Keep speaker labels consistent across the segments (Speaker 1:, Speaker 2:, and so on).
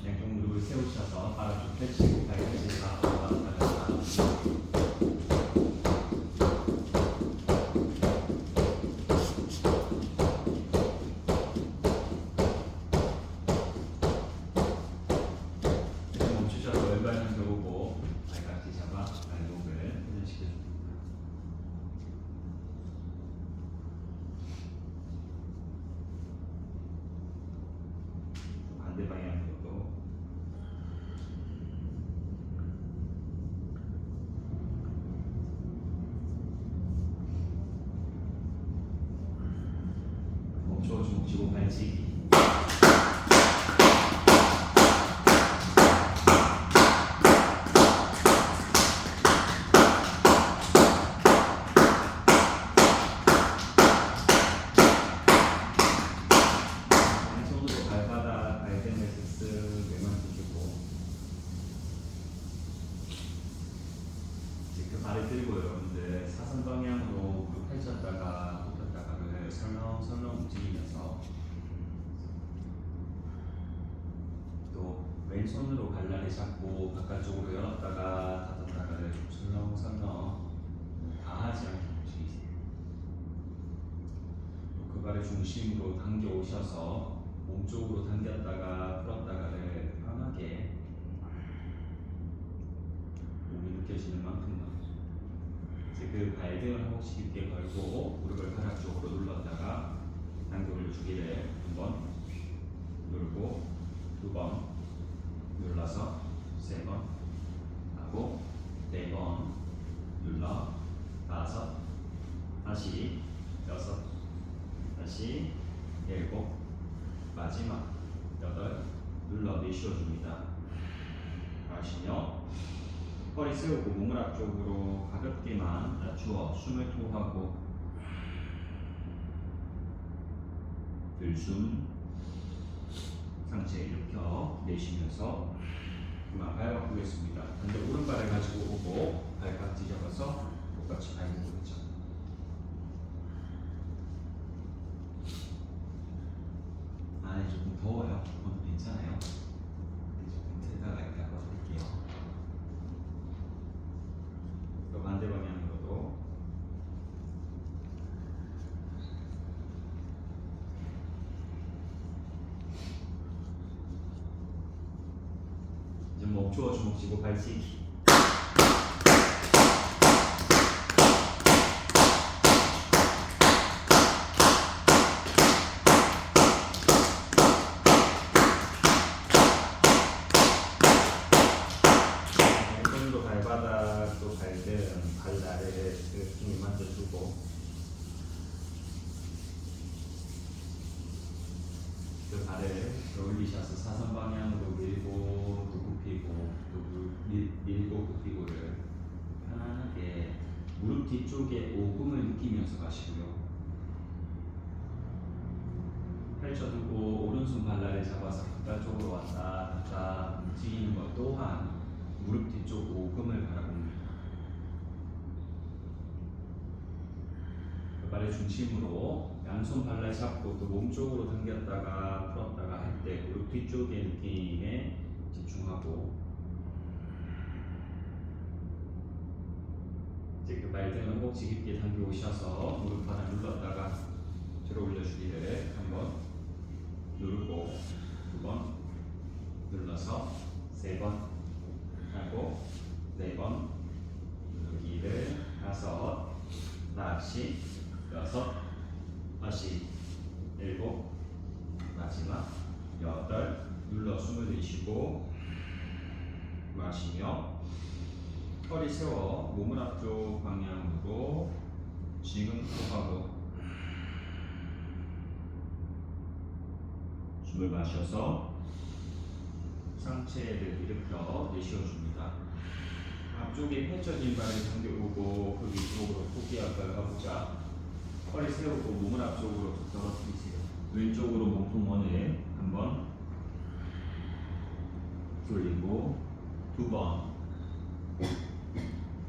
Speaker 1: 양쪽 무릎을 세우셔서 발 앞쪽 펼치고 발끝을 다 올라갔다가 멈추셔서 왼발 향해 오고 발깍지 잡아 발목을 회전시켜줍니다. 반대 방향으로도 멈춰 주먹 쥐고 발치기. 양손으로 발바닥 발등에서 쓱 내만져주고 이제 그 발을 들고 여러분들 사선 방향으로 무릎 펼쳤다가 굽혔다가를 설렁설렁 움직이면서 또 왼손으로 발날을 잡고 바깥쪽으로 열었다가 닫았다가를 설렁설렁 과하지 않게 움직이세요. 또 그 발을 중심으로 당겨 오셔서 몸쪽으로 당겼다가 풀었다가를 편하게 몸이 느껴지는 만큼만 이제 그 발등을 한 번씩 깊게 걸고 무릎을 바닥 쪽으로 눌렀다가 당겨 올려주기를 한 번 누르고 두 번 눌러서 세 번 하고 네 번 눌러 다섯 다시 여섯 다시 일곱 마지막 여덟 눌러 내쉬어줍니다. 하시며 허리 세우고 몸을 앞쪽으로 가볍게만 낮추어 숨을 토하고 들숨 상체 일으켜 내쉬면서 그만 발 바꾸겠습니다. 반대 오른발을 가지고 오고 발깍지 잡아서 똑같이 발목을 잡. 안에 조금 더워요. 오늘 괜찮아요. 조금 틀다가 이따 꺼드릴게요. 또 반대 방향으로도 이제 멈추어 주먹 쥐고 발치기. 손으로 발바닥 또 발등 발날을 이렇게 만져주고 그 발을 올리셔서 사선 방향으로 밀고 또 굽히고 또 밀고 굽히고를 편안하게 무릎 뒤쪽에 오금을 느끼면서 가시고요. 펼쳐두고 오른손 발날을 잡아서 바깥쪽으로 왔다 갔다 움직이는 것 또한 무릎 뒤쪽 오금을 바라봅니다. 그 발의 중심으로 양손 발날 잡고 또 몸쪽으로 당겼다가 풀었다가 할 때 무릎 뒤쪽의 느낌에 집중하고 이제 그 발등을 허벅지 깊게 당겨 오셔서 무릎 하나 눌렀다가 들어 올려주기를 한번 누르고 두 번 눌러서 세 번 하고 네 번 누르기를 다섯 다시 여섯 다시 일곱 마지막 여덟 눌러 숨을 내쉬고 마시며 허리 세워 몸을 앞쪽 방향으로 지금 호흡하고 숨을 마셔서 상체를 일으켜 내쉬어줍니다. 앞쪽에 펼쳐진 발을 당겨오고 그 위쪽으로 포기압을 가보자. 허리 세우고 몸을 앞쪽으로 떨어뜨리세요. 왼쪽으로 몸통원을 한번 돌리고 두 번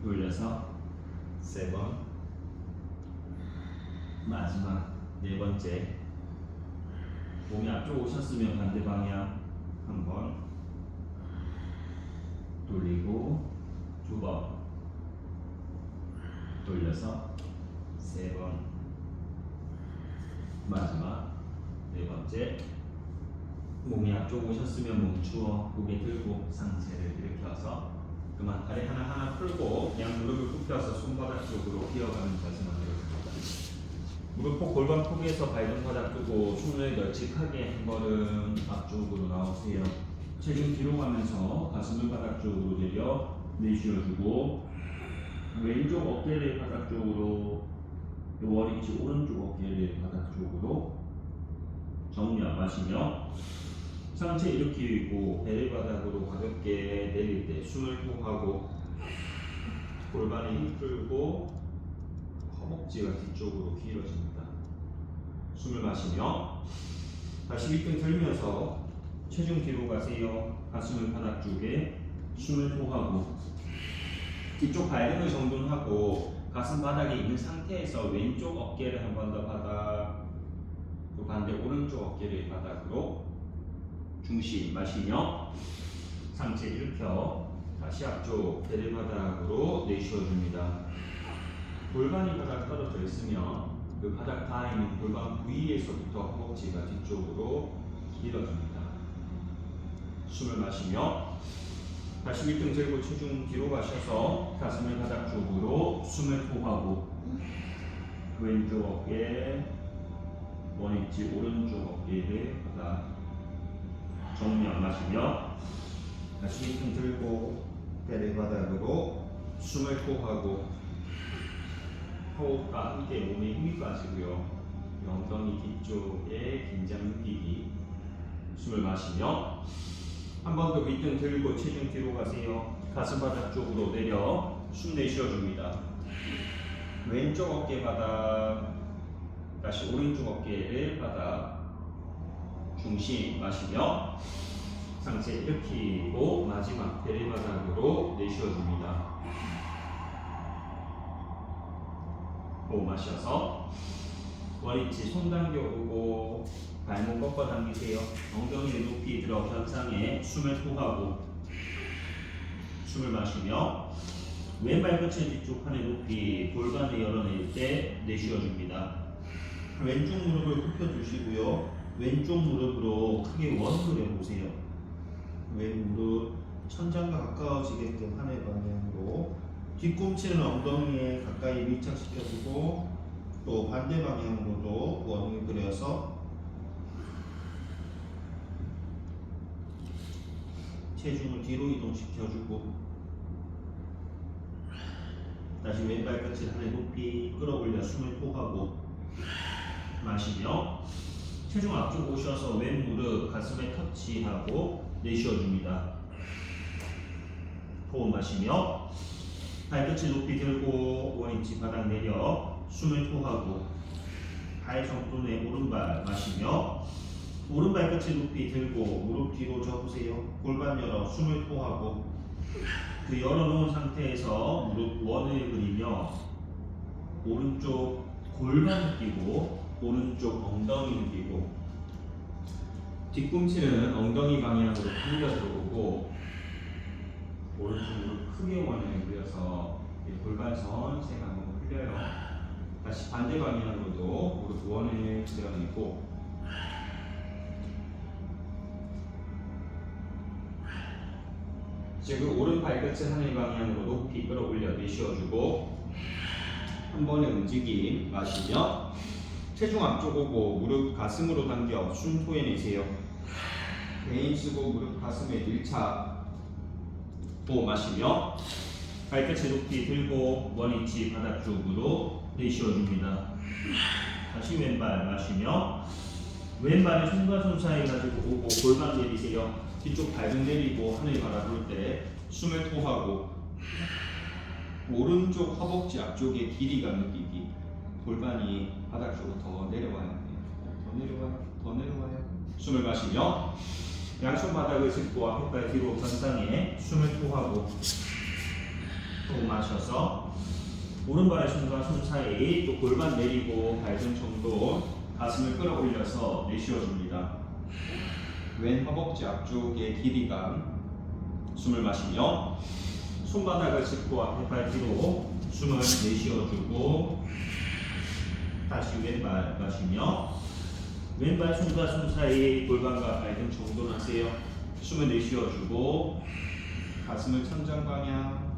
Speaker 1: 돌려서 세 번 마지막 네 번째 몸이 앞쪽 오셨으면 반대 방향 한번 돌리고 2번 돌려서 3번 마지막 4번째. 몸이 앞쪽 오셨으면 멈추어 고개 들고 상체를 일으켜서 그만 다리 하나하나 풀고 양 무릎을 굽혀서 손바닥 쪽으로 기어가는 자세 만들어줍니다. 무릎 골반 포개에서 발등바닥 두고 손을 널찍하게 한 걸음 앞쪽으로 나오세요. 체중 뒤로 가면서 가슴을 바닥 쪽으로 내려 내쉬어주고 왼쪽 어깨를 바닥 쪽으로 월이치 오른쪽 어깨를 바닥 쪽으로 정면 마시며 상체 일으키고 배를 바닥으로 가볍게 내릴 때 숨을 토하고 골반에 힘 풀고 허벅지가 뒤쪽으로 길어집니다. 숨을 마시며 다시 윗등 들면서 체중 뒤로 가세요. 가슴을 바닥 쪽에 숨을 토하고 뒤쪽 발등을 정돈하고 가슴 바닥에 있는 상태에서 왼쪽 어깨를 한 번 더 바닥 또 반대 오른쪽 어깨를 바닥으로 중심 마시며 상체 일으켜 다시 앞쪽 배를 바닥으로 내쉬어줍니다. 골반이 바닥 떨어져 있으면 그 바닥 닿아 있는 골반 부위에서부터 허벅지가 뒤쪽으로 길어집니다. 숨을 마시며 다시 윗등 들고 체중 뒤로 가셔서 가슴을 바닥 쪽으로 숨을 토하고 왼쪽 어깨 원위치 오른쪽 어깨를 바닥 정면 마시며 다시 윗등 들고 배를 바닥으로 숨을 토하고 호흡과 함께 몸에 힘이 빠지고요. 엉덩이 뒤쪽에 긴장 느끼기. 숨을 마시며 한 번 더 윗등 들고 체중 뒤로 가세요. 가슴 바닥 쪽으로 내려 숨 내쉬어줍니다. 왼쪽 어깨 바닥 다시 오른쪽 어깨를 바닥 중심 마시며 상체 일으키고 마지막 배를 바닥으로 내쉬어줍니다. 호흡 마셔서 원위치 손 당겨 오고 발목 꺾어 당기세요. 엉덩이를 높이 들어 현상에 숨을 토하고 숨을 마시며 왼발 끝을 뒤쪽 하늘 높이 골반을 열어낼 때 내쉬어줍니다. 왼쪽 무릎을 굽혀주시고요. 왼쪽 무릎으로 크게 원 그려보세요. 왼 무릎 천장과 가까워지게끔 하늘 방향으로 뒤꿈치는 엉덩이에 가까이 밀착시켜주고 또 반대 방향으로도 원을 그려서 체중을 뒤로 이동시켜주고 다시 왼발 끝을 하늘 높이 끌어올려 숨을 토하고 마시며 체중 앞쪽 오셔서 왼 무릎 가슴에 터치하고 내쉬어줍니다. 호흡 마시며 발끝을 높이 들고 원위치 바닥 내려 숨을 토하고 발 정돈에 오른발 마시며 오른발 끝을 높이 들고 무릎 뒤로 접으세요. 골반 열어 숨을 토하고 그 열어놓은 상태에서 무릎 원을 그리며 오른쪽 골반 느끼고 오른쪽 엉덩이 느끼고 뒤꿈치는 엉덩이 방향으로 당겨 들어오고 오른쪽 무릎 크게 원을 그려서 골반 전체가 한번 흘려요. 다시 반대 방향으로도 무릎 원을 그려내고 지금 오른 발끝을 하늘 방향으로 높이 끌어올려 내쉬어주고 한 번의 움직임 마시며 체중 앞쪽 오고 무릎 가슴으로 당겨 숨 토해내세요. 개인 쓰고 무릎 가슴에 밀착. 호흡 마시며 발끝을 높이 들고 원위치 바닥 쪽으로 내쉬어줍니다. 다시 왼발 마시며 왼발을 손과 손 사이 가지고 오고 골반 내리세요. 뒤쪽 발등 내리고 하늘 바라볼 때 숨을 토하고 오른쪽 허벅지 앞쪽에 길이가 느끼기. 골반이 바닥 쪽으로 더 내려와야 돼요. 더 내려와요. 숨을 마시며 양손 바닥을 짚고 앞발 뒤로 변상에 숨을 토하고 호흡 마셔서 오른발의 손과 손 사이 또 골반 내리고 발등 정도 가슴을 끌어올려서 내쉬어줍니다. 왼 허벅지 앞쪽의 길이감 숨을 마시며 손바닥을 짚고 앞에 발 뒤로 숨을 내쉬어주고 다시 왼발 마시며 왼발 손과 손 사이 골반과 발등 정돈하세요. 숨을 내쉬어주고 가슴을 천장 방향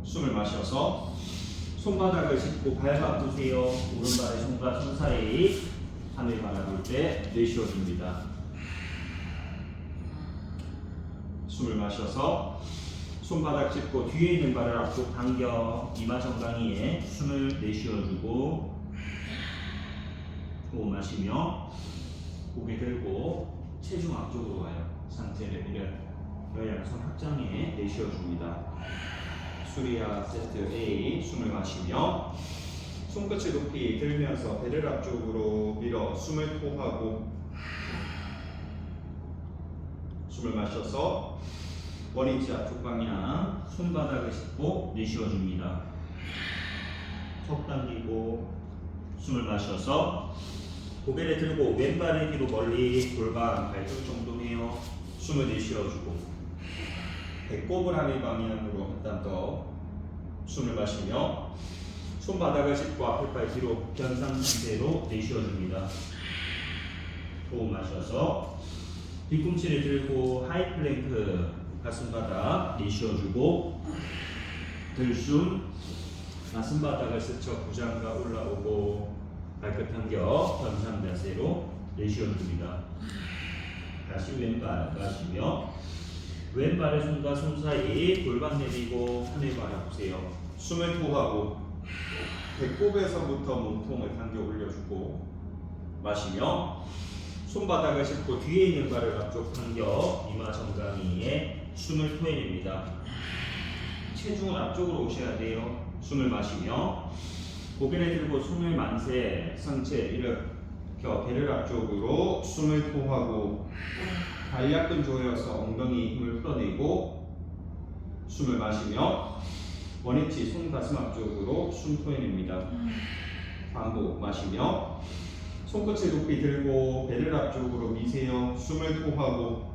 Speaker 1: 숨을 마셔서 손바닥을 짚고 발 바꾸세요. 오른발의 손과 손 사이 하늘 바라볼 때 내쉬어줍니다. 숨을 마셔서 손바닥 짚고 뒤에 있는 발을 앞쪽 당겨 이마 정강이에 숨을 내쉬어주고 호흡 마시며 고개 들고 체중 앞쪽으로 와요. 상체를 양손 합장에 내쉬어줍니다. 수리아 세트 A 숨을 마시며 손끝을 높이 들면서 배를 앞쪽으로 밀어 숨을 토하고 숨을 마셔서 원위치 앞쪽 방향 손바닥을 짚고 내쉬어줍니다. 턱 당기고 숨을 마셔서 고개를 들고 왼발을 뒤로 멀리 골반 발등 정도네요. 숨을 내쉬어주고 배꼽을 하늘 방향으로 한 땀 더 숨을 마시며 손바닥을 짚고 앞에 발 뒤로 변상 상태로 내쉬어줍니다. 호흡 마셔서 뒤꿈치를 들고 하이 플랭크 가슴바닥 내쉬어주고 들숨 가슴바닥을 스쳐 부장과 올라오고 발끝 당겨 변상 자세로 내쉬어줍니다. 다시 왼발 마시며 왼발의 손과 손 사이 골반 내리고 하늘 바라보세요. 숨을 토하고 배꼽에서부터 몸통을 당겨 올려주고 마시며 손바닥을 짚고 뒤에 있는 발을 앞쪽 당겨 이마 정강이에 숨을 토해냅니다. 체중은 앞쪽으로 오셔야 돼요. 숨을 마시며 고개를 들고 손을 만세 상체 일으켜 배를 앞쪽으로 숨을 토하고 발약근 조여서 엉덩이 힘을 풀어내고 숨을 마시며 원위치 손 가슴 앞쪽으로 숨 토해냅니다. 반복 마시며 손끝을 높이 들고 배를 앞쪽으로 미세요. 숨을 토하고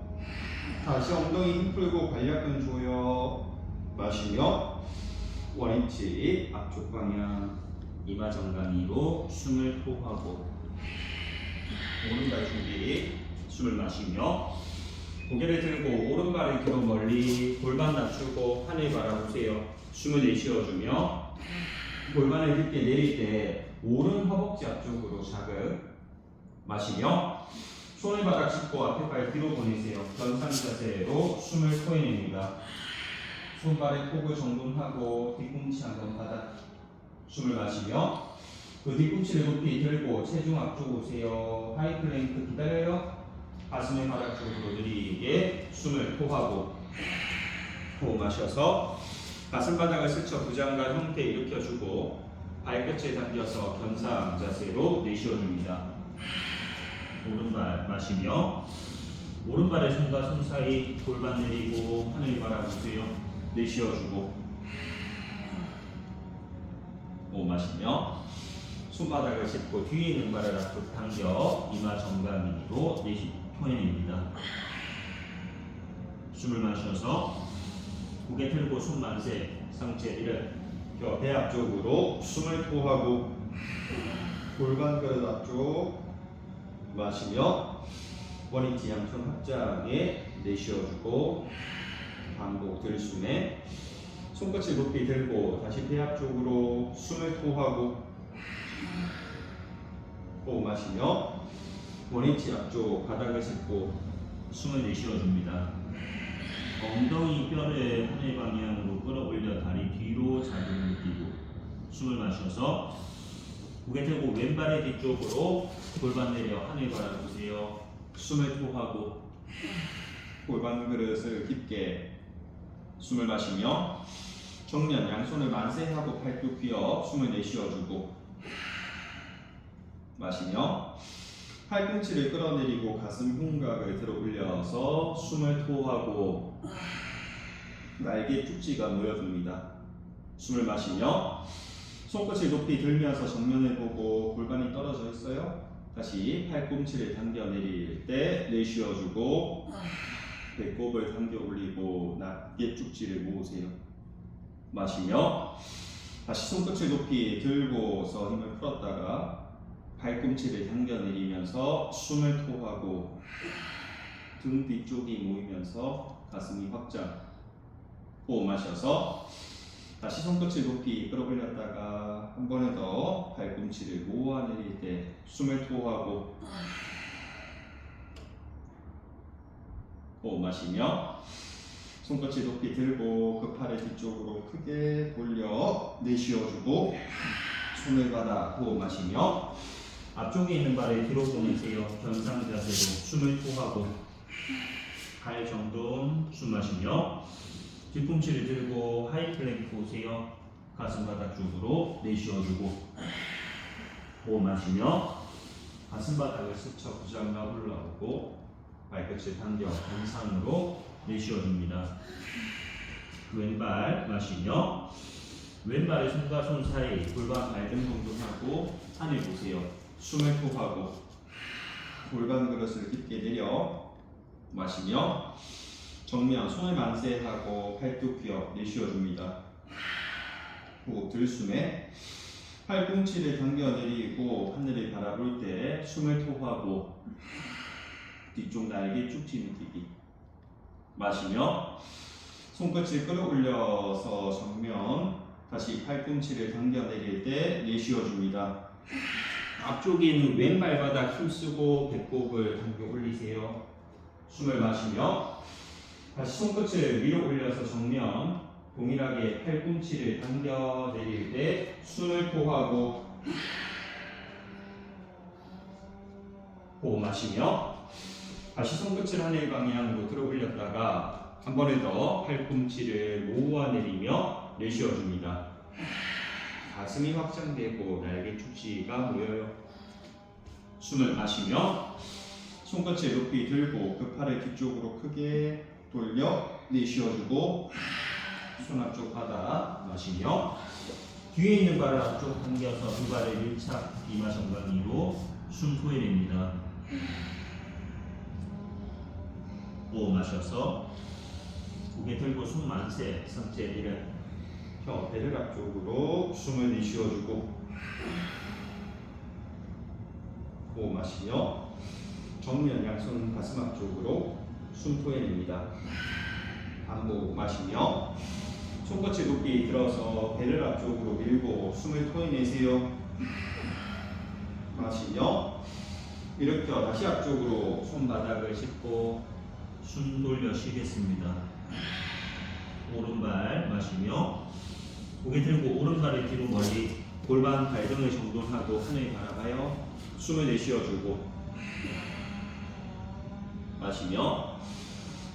Speaker 1: 다시 엉덩이 힘 풀고 발약근 조여 마시며 원위치 앞쪽 방향 이마 정강이로 숨을 토하고 오른발 준비 숨을 마시며 고개를 들고 오른발을 뒤로 멀리 골반 낮추고 하늘 바라보세요. 숨을 내쉬어주며 골반을 깊게 내릴 때 오른 허벅지 앞쪽으로 자극 마시며 손을 바닥 짚고 앞에 발 뒤로 보내세요. 변상 자세로 숨을 토해냅니다. 손발의 폭을 정돈하고 뒤꿈치 한번 바닥 숨을 마시며 그 뒤꿈치를 높이 들고 체중 앞쪽 오세요. 하이 플랭크 기다려요. 가슴의 바닥 쪽으로 느리게 숨을 토하고 호흡 마셔서 가슴 바닥을 스쳐 부장과 형태 일으켜주고 발끝을 당겨서 견상 자세로 내쉬어줍니다. 오른발 마시며 오른발의 손과 손 사이 골반 내리고 하늘 바라보세요. 내쉬어주고 호흡 마시며 손바닥을 짚고 뒤에 있는 발을 앞으로 당겨 이마 정강이로 토해냅니다. 숨을 마셔서 고개 들고 손 만세 상체를 배 앞쪽으로 숨을 토하고 골반 그릇 앞쪽 마시며 원위치 양손 합장에 내쉬어주고 반복 들숨에 손끝을 높이 들고 다시 배 앞쪽으로 숨을 토하고 호흡 마시며 원위치 앞쪽 바닥을 짚고 숨을 내쉬어줍니다. 엉덩이 뼈를 하늘 방향으로 끌어올려 다리 뒤로 자극을 느끼고 숨을 마셔서 고개 들고 왼발의 뒤쪽으로 골반 내려 하늘 바라보세요. 숨을 토하고 골반 그릇을 깊게 숨을 마시며 정면 양손을 만세하고 팔뚝 휘어 숨을 내쉬어주고 마시며 팔꿈치를 끌어내리고 가슴 흉곽을 들어 올려서 숨을 토하고 날개 축지가 놓여줍니다. 숨을 마시며 손끝을 높이 들면서 정면을 보고 골반이 떨어져 있어요. 다시 팔꿈치를 당겨 내릴 때 내쉬어주고 배꼽을 당겨 올리고 낮게 쭉지를 모으세요. 마시며 다시 손끝을 높이 들고서 힘을 풀었다가 발꿈치를 당겨 내리면서 숨을 토하고 등 뒤쪽이 모이면서 가슴이 확장. 호흡 마셔서 다시 손끝을 높이 끌어올렸다가 한 번에 더 발꿈치를 모아내릴 때 숨을 토하고 호흡 마시며 손끝을 높이 들고 그 팔을 뒤쪽으로 크게 돌려 내쉬어주고 손을 받아 호흡 마시며 앞쪽에 있는 발을 뒤로 보내세요. 견상 자세로 숨을 토하고 발 정돈 숨 마시며 뒤꿈치를 들고 하이플랭크 오세요. 가슴 바닥 쪽으로 내쉬어주고 호흡 마시며 가슴 바닥을 스쳐 부장감 올라오고 발끝을 당겨 정상으로 내쉬어줍니다. 왼발 마시며 왼발의 손과 손 사이 골반 발등 정돈하고 하늘 보세요. 숨을 토하고 골반 그릇을 깊게 내려 마시며 정면 손을 만세하고 팔뚝 귀엽 내쉬어줍니다. 호흡 들숨에 팔꿈치를 당겨 내리고 하늘을 바라볼 때 숨을 토하고 뒤쪽 날개 쭉지 느끼기. 마시며 손끝을 끌어올려서 정면 다시 팔꿈치를 당겨 내릴 때 내쉬어줍니다. 앞쪽에 있는 왼발 바닥 힘쓰고 배꼽을 당겨 올리세요. 숨을 마시며 다시 손끝을 위로 올려서 정면 동일하게 팔꿈치를 당겨 내릴 때 숨을 토하고 호흡 마시며 다시 손끝을 하늘 방향으로 들어 올렸다가 한 번에 더 팔꿈치를 모아 내리며 내쉬어줍니다. 가슴이 확장되고 날개 축지가 모여요. 숨을 마시며 손끝을 높이 들고 그 팔을 뒤쪽으로 크게 돌려 내쉬어주고 손 앞쪽 바닥 마시며 뒤에 있는 발을 앞쪽 당겨서 두 발을 밀착 이마 정강이로 숨 토해냅니다. 호흡 마셔서 고개 들고 숨 만세 상체를 혀 배를 앞쪽으로 숨을 내쉬어주고 호흡 마시며 정면 양손 가슴 앞쪽으로 숨 토해냅니다. 반복 마시며 손끝을 높이 들어서 배를 앞쪽으로 밀고 숨을 토해내세요. 마시며 일으켜 다시 앞쪽으로 손바닥을 짚고 숨 돌려 쉬겠습니다. 오른발 마시며 고개 들고 오른발을 뒤로 멀리 골반 발등을 정돈하고 하늘 바라봐요. 숨을 내쉬어주고 마시며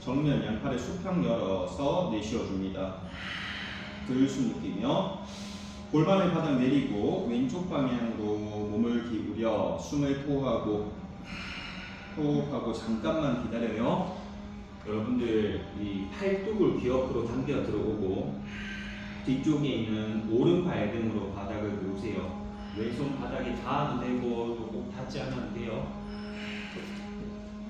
Speaker 1: 정면 양팔을 수평 열어서 내쉬어줍니다. 들숨 느끼며 골반을 바닥 내리고 왼쪽 방향으로 몸을 기울여 숨을 토하고 호흡하고 잠깐만 기다려요. 여러분들 이 팔뚝을 귀 옆으로 당겨 들어오고 뒤쪽에 있는 오른 발등으로 바닥을 누르세요. 왼손 바닥이 닿아도 되고 또 꼭 닿지 않아도 돼요.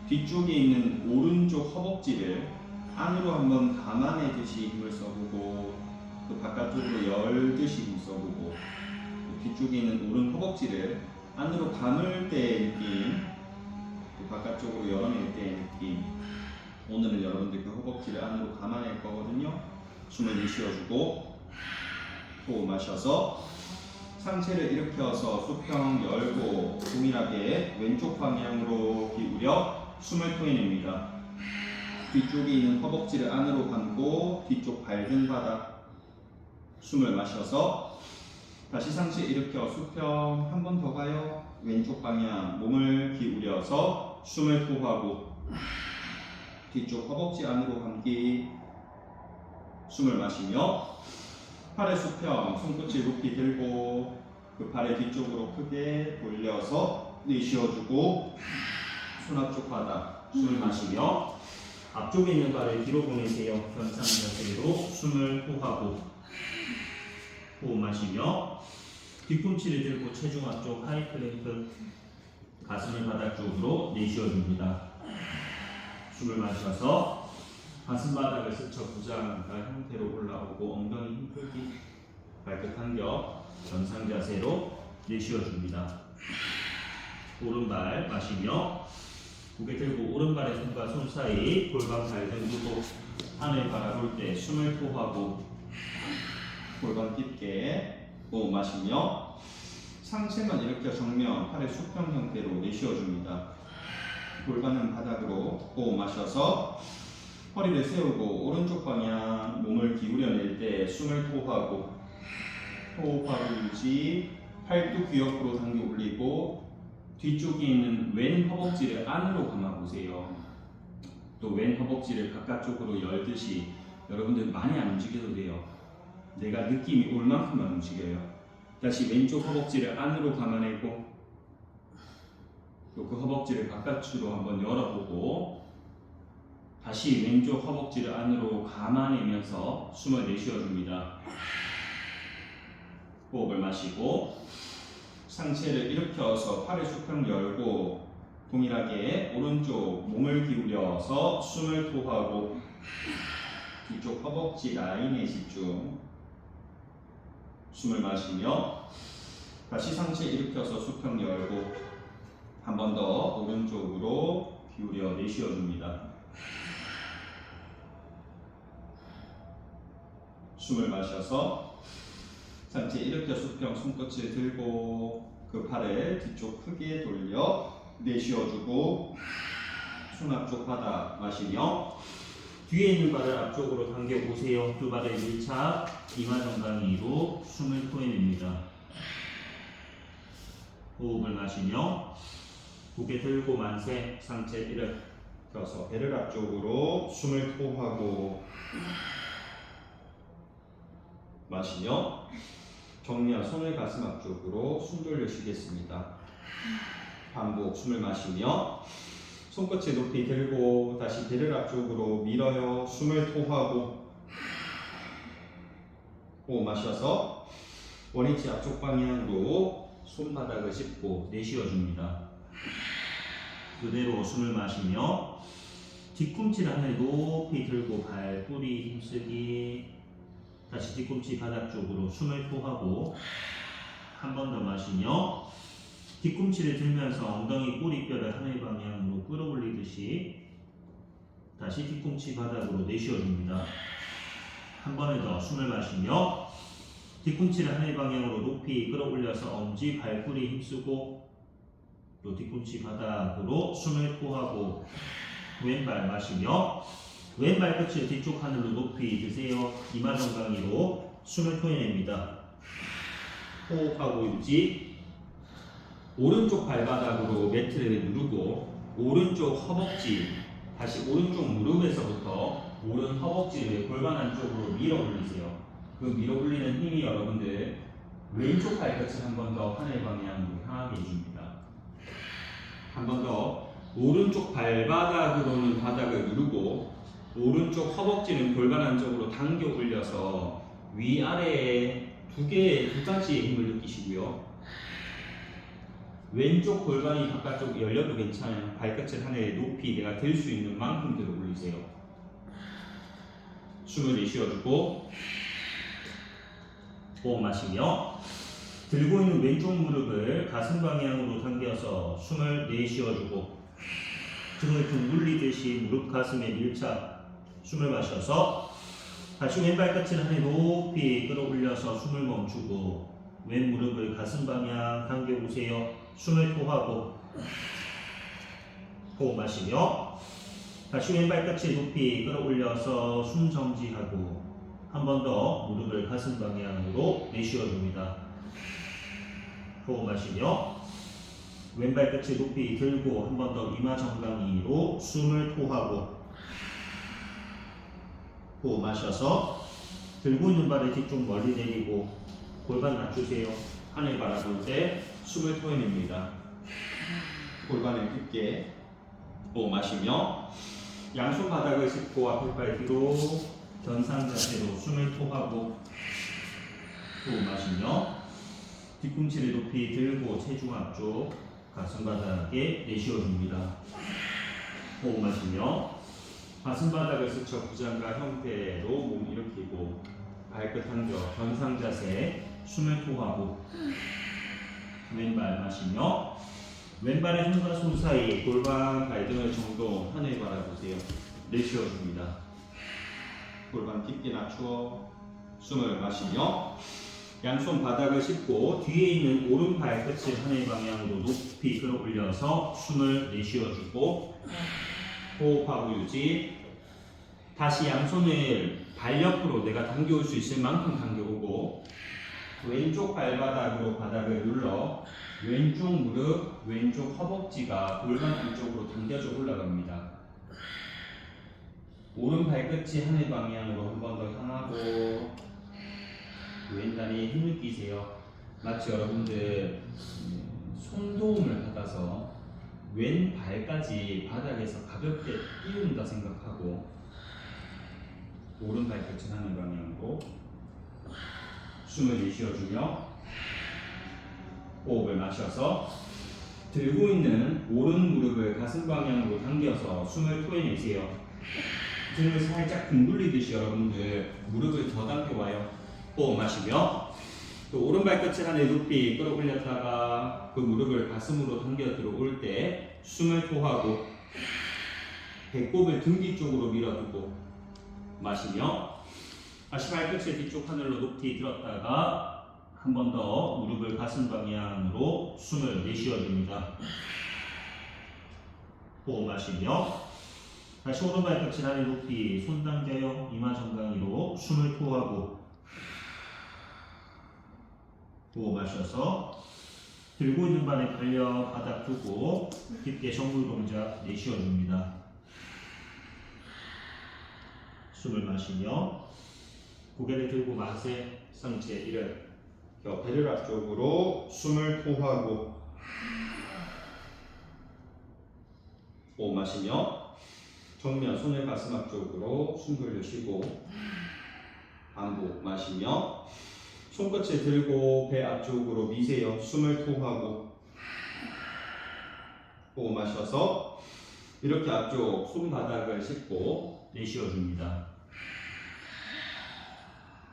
Speaker 1: 뒤쪽에 있는 오른쪽 허벅지를 안으로 한번 감아내듯이 힘을 써보고 또 바깥쪽으로 열듯이 힘 써보고 뒤쪽에 있는 오른 허벅지를 안으로 감을 때의 느낌 또 바깥쪽으로 열어낼 때의 느낌. 오늘은 여러분들 그 허벅지를 안으로 감아낼 거거든요. 숨을 내쉬어주고 호흡 마셔서 상체를 일으켜서 수평 열고 동일하게 왼쪽 방향으로 기울여 숨을 토해냅니다. 뒤쪽에 있는 허벅지를 안으로 감고 뒤쪽 발등 바닥 숨을 마셔서 다시 상체 일으켜 수평 한 번 더 가요. 왼쪽 방향 몸을 기울여서 숨을 토하고 뒤쪽 허벅지 안으로 감기 숨을 마시며 팔의 수평 손끝을 높이 들고 그 팔의 뒤쪽으로 크게 돌려서 내쉬어주고 손 앞쪽 바닥 숨을 마시며 앞쪽에 있는 발을 뒤로 보내세요. 견상 자세로 숨을 토하고 호흡 마시며 뒤꿈치를 들고 체중 앞쪽 하이플랭크 가슴을 바닥 쪽으로 내쉬어줍니다. 숨을 마셔서 가슴바닥을 스쳐 부장갈 형태로 올라오고 엉덩이 힘 풀기 발끝 당겨 전상 자세로 내쉬어줍니다. 오른발 마시며 고개 들고 오른발의 손과 손 사이 골반 발등 두고 하늘 바라볼 때 숨을 토하고 골반 깊게 호흡 마시며 상체만 일으켜 정면 팔의 수평 형태로 내쉬어줍니다. 골반은 바닥으로 호흡 마셔서 허리를 세우고 오른쪽 방향 몸을 기울여낼 때 숨을 토하고 호흡하고 유지 팔뚝 귀 옆으로 당겨 올리고 뒤쪽에 있는 왼 허벅지를 안으로 감아보세요. 또 왼 허벅지를 바깥쪽으로 열듯이 여러분들 많이 안 움직여도 돼요. 내가 느낌이 올 만큼만 움직여요. 다시 왼쪽 허벅지를 안으로 감아내고 또 그 허벅지를 바깥으로 한번 열어보고 다시 왼쪽 허벅지를 안으로 감아내면서 숨을 내쉬어줍니다. 호흡을 마시고 상체를 일으켜서 팔을 수평 열고 동일하게 오른쪽 몸을 기울여서 숨을 토하고 뒤쪽 허벅지 라인에 집중. 숨을 마시며 다시 상체 일으켜서 수평 열고 한 번 더 오른쪽으로 기울여 내쉬어줍니다. 숨을 마셔서 상체 일으켜 수평 손끝을 들고 그 팔을 뒤쪽 크게 돌려 내쉬어주고 손 앞쪽 바닥 마시며 뒤에 있는 발을 앞쪽으로 당겨 보세요. 두 발의 밀착 이마 정강이로 숨을 토해냅니다. 호흡을 마시며 고개 들고 만세 상체 일으켜서 배를 앞쪽으로 숨을 토하고 마시며 정면 손을 가슴 앞쪽으로 숨 돌려 쉬겠습니다. 반복 숨을 마시며 손끝을 높이 들고 다시 배를 앞쪽으로 밀어요. 숨을 토하고 호흡 마셔서 원위치 앞쪽 방향으로 손바닥을 짚고 내쉬어줍니다. 그대로 숨을 마시며 뒤꿈치를 하늘 높이 들고 발 뿌리 힘쓰기 다시 뒤꿈치 바닥 쪽으로 숨을 토하고 한 번 더 마시며 뒤꿈치를 들면서 엉덩이 꼬리뼈를 하늘 방향으로 끌어올리듯이 다시 뒤꿈치 바닥으로 내쉬어줍니다. 한 번에 더 숨을 마시며 뒤꿈치를 하늘 방향으로 높이 끌어올려서 엄지 발뿌리 힘쓰고 또 뒤꿈치 바닥으로 숨을 토하고 왼발 마시며 왼발 끝을 뒤쪽 하늘로 높이 드세요. 이마 정강이로 숨을 토해냅니다. 호흡하고 유지. 오른쪽 발바닥으로 매트를 누르고 오른쪽 허벅지 다시 오른쪽 무릎에서부터 오른 허벅지를 골반 안쪽으로 밀어 올리세요. 그 밀어 올리는 힘이 여러분들 왼쪽 발끝을 한 번 더 하늘 방향으로 향하게 해줍니다. 한 번 더 오른쪽 발바닥으로는 바닥을 누르고 오른쪽 허벅지는 골반 안쪽으로 당겨 올려서 위아래에 두 가지의 힘을 느끼시고요. 왼쪽 골반이 바깥쪽 열려도 괜찮아요. 발끝을 하늘에 높이 내가 들 수 있는 만큼 들어 올리세요. 숨을 내쉬어주고 호흡 마시며 들고 있는 왼쪽 무릎을 가슴 방향으로 당겨서 숨을 내쉬어주고 등을 툭 눌리듯이 무릎 가슴에 밀착. 숨을 마셔서 다시 왼발 끝을 하늘 높이 끌어올려서 숨을 멈추고 왼 무릎을 가슴 방향 당겨보세요. 숨을 토하고 호흡 마시며 다시 왼발 끝을 높이 끌어올려서 숨 정지하고 한 번 더 무릎을 가슴 방향으로 내쉬어줍니다. 호흡 마시며 왼발 끝을 높이 들고 한 번 더 이마 정강이로 숨을 토하고 호흡 마셔서 들고 있는 발을 뒤쪽 멀리 내리고 골반 낮추세요. 하늘 바라볼 때 숨을 토해냅니다. 골반을 깊게 호흡 마시며 양손 바닥을 짚고 앞에 팔 뒤로 견상 자세로 숨을 토하고 호흡 마시며 뒤꿈치를 높이 들고 체중 앞쪽 가슴 바닥에 내쉬어줍니다. 호흡 마시며 가슴바닥을 스쳐 부장과 형태로 몸 일으키고 발끝 당겨 견상 자세. 숨을 토하고 왼발 마시며 왼발의 손과 손 사이 골반 발등을 정도 하늘 바라보세요. 내쉬어줍니다. 골반 깊게 낮추어 숨을 마시며 양손 바닥을 짚고 뒤에 있는 오른 발끝을 하늘 방향으로 높이 끌어올려서 숨을 내쉬어주고 호흡하고 유지. 다시 양손을 발 옆으로 내가 당겨올 수 있을 만큼 당겨오고 왼쪽 발바닥으로 바닥을 눌러 왼쪽 무릎, 왼쪽 허벅지가 골반 안쪽으로 당겨져 올라갑니다. 오른 발끝이 하늘 방향으로 한 번 더 향하고 왼다리에 힘을 끼세요. 마치 여러분들 손도움을 받아서 왼 발까지 바닥에서 가볍게 띄운다 생각하고 오른 발끝은 하늘 방향으로 숨을 내쉬어주며 호흡을 마셔서 들고 있는 오른 무릎을 가슴 방향으로 당겨서 숨을 토해내세요. 등을 살짝 둥글리듯이 여러분들 무릎을 더 당겨와요. 호흡 마시며 또 오른 발끝을 하늘 높이 끌어올렸다가 그 무릎을 가슴으로 당겨 들어올 때 숨을 토하고 배꼽을 등 뒤쪽으로 밀어두고 마시며 다시 발끝을 뒤쪽 하늘로 높이 들었다가 한 번 더 무릎을 가슴 방향으로 숨을 내쉬어줍니다. 호흡 마시며 다시 오른 발끝을 하늘 높이 손 당겨요. 이마 정강이로 숨을 토하고 호흡 마셔서 들고 있는 발에 발려 바닥 두고 깊게 정물 동작 내쉬어줍니다. 숨을 마시며 고개를 들고 만세 상체 일을 배를 앞쪽으로 숨을 토하고 호흡 마시며 정면 손을 가슴 앞쪽으로 숨 돌려 쉬고 반복 마시며 손끝을 들고 배 앞쪽으로 미세요. 숨을 토하고 호흡 마셔서 이렇게 앞쪽 손바닥을 짚고 내쉬어줍니다.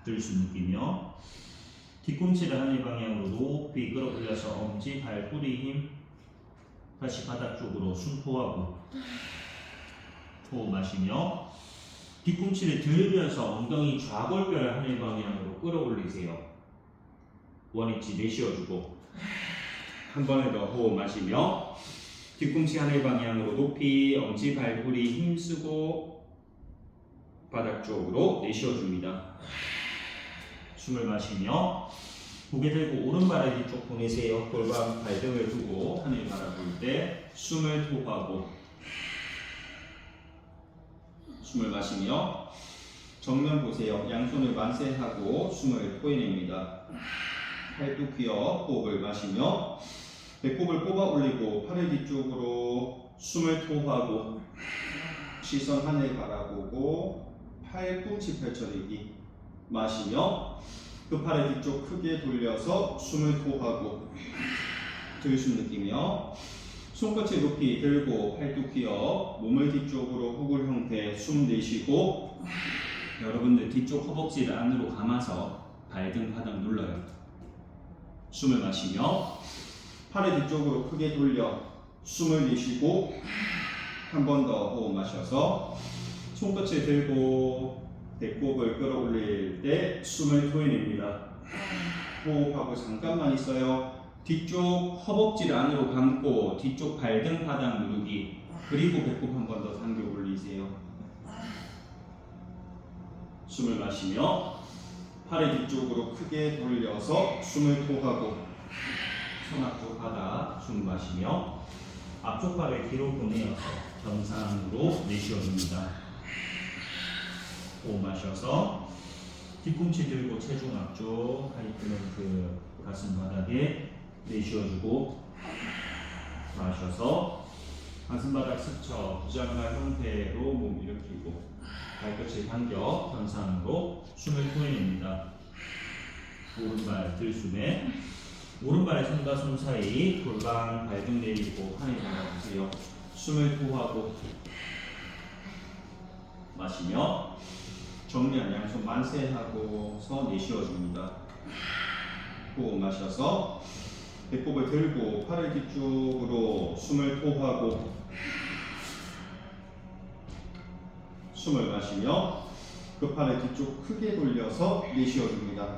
Speaker 1: 들숨 느끼며 뒤꿈치를 하늘 방향으로 높이 끌어올려서 엄지, 발, 뿌리 힘. 다시 바닥 쪽으로 숨 토하고 호흡 마시며 뒤꿈치를 들면서 엉덩이 좌골뼈를 하늘 방향으로 끌어올리세요. 원위치 내쉬어주고 한 번에 더 호흡 마시며 뒤꿈치 하늘 방향으로 높이 엄지, 발, 뿌리 힘쓰고 바닥 쪽으로 내쉬어줍니다. 숨을 마시며 고개 들고 오른발을 뒤쪽 보내세요. 골반 발등을 두고 하늘 바라볼 때 숨을 토하고 숨을 마시며 정면 보세요. 양손을 만세하고 숨을 토해냅니다. 팔뚝 휘어 호흡을 마시며 배꼽을 뽑아 올리고 팔을 뒤쪽으로 숨을 토하고 시선 하늘 바라보고 팔꿈치 펼쳐내기 마시며 그 팔을 뒤쪽 크게 돌려서 숨을 토하고 들숨 느끼며 손끝을 높이 들고 팔뚝 휘어 몸을 뒤쪽으로 후굴 형태 숨 내쉬고 여러분들 뒤쪽 허벅지를 안으로 감아서 발등 바닥 눌러요. 숨을 마시며 팔을 뒤쪽으로 크게 돌려 숨을 내쉬고 한 번 더 호흡 마셔서 손끝을 들고 배꼽을 끌어올릴 때 숨을 토해냅니다. 호흡하고 잠깐만 있어요. 뒤쪽 허벅지를 안으로 감고 뒤쪽 발등 바닥 누르기 그리고 배꼽 한 번 더 당겨 올리세요. 숨을 마시며 팔을 뒤쪽으로 크게 돌려서 숨을 토하고 손 앞쪽 바닥 숨 마시며 앞쪽 발을 뒤로 보내어서 정상으로 내쉬어줍니다. 호흡 마셔서 뒤꿈치 들고 체중 앞쪽 하이플랭크 가슴 바닥에 내쉬어주고 마셔서 가슴 바닥 스쳐 부장갈 형태로 몸 일으키고 발끝을 당겨 현상으로 숨을 토해냅니다. 오른발 들숨에 오른발의 손과 손 사이 골반 발등 내리고 하늘 바라보세요. 숨을 토하고 마시며 정면 양손 만세하고서 내쉬어줍니다. 호흡 마셔서 배꼽을 들고 팔을 뒤쪽으로 숨을 토하고 숨을 마시며 그 팔을 뒤쪽 크게 돌려서 내쉬어줍니다.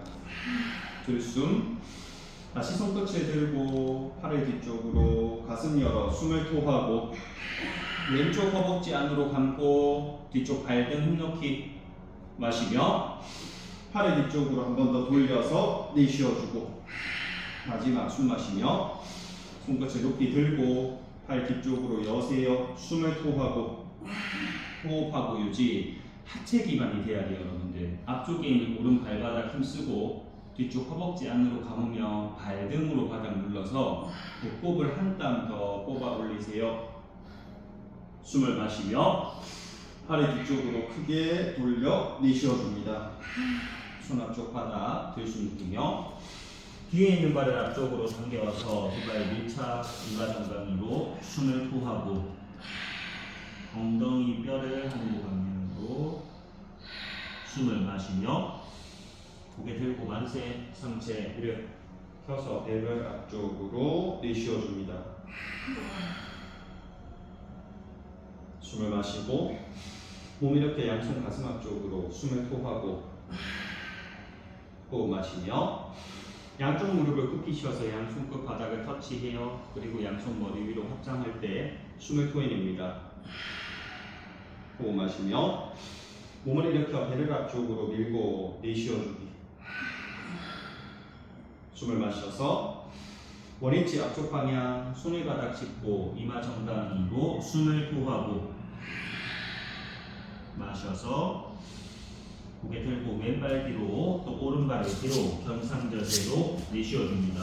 Speaker 1: 들숨. 다시 손끝을 들고 팔을 뒤쪽으로 가슴 열어 숨을 토하고 왼쪽 허벅지 안으로 감고 뒤쪽 발등 훅넣기 마시며 팔을 뒤쪽으로 한 번 더 돌려서 내쉬어주고 마지막 숨 마시며 손끝을 높이 들고 팔 뒤쪽으로 여세요. 숨을 토하고 호흡하고 유지. 하체 기반이 돼야 돼요, 여러분들. 앞쪽에 있는 오른 발바닥 힘쓰고 뒤쪽 허벅지 안으로 감으며 발등으로 바닥 눌러서 배꼽을 한 땀 더 뽑아 올리세요. 숨을 마시며 팔을 뒤쪽으로 크게 돌려 내쉬어줍니다. 손 앞쪽 바닥 들숨 느끼며 뒤에 있는 발을 앞쪽으로 당겨서 두 발 밀착 이가정강으로 숨을 토하고 엉덩이 뼈를 하늘 방향으로 숨을 마시며 고개 들고 만세 상체 일으켜서 배를 앞쪽으로 내쉬어줍니다. 숨을 마시고 몸 이렇게 양손 가슴 앞쪽으로 숨을 토하고 호흡 마시며 양쪽 무릎을 굽히셔서 양손끝 바닥을 터치해요. 그리고 양손 머리 위로 확장할 때 숨을 토해냅니다. 호흡 마시며 몸을 일으켜 배를 앞쪽으로 밀고 내쉬어주기. 숨을 마셔서 원위치 앞쪽 방향 손을 바닥 짚고 이마 정강이로 숨을 토하고 마셔서 고개 들고 왼발 뒤로 또 오른발을 뒤로 경상자세로 내쉬어줍니다.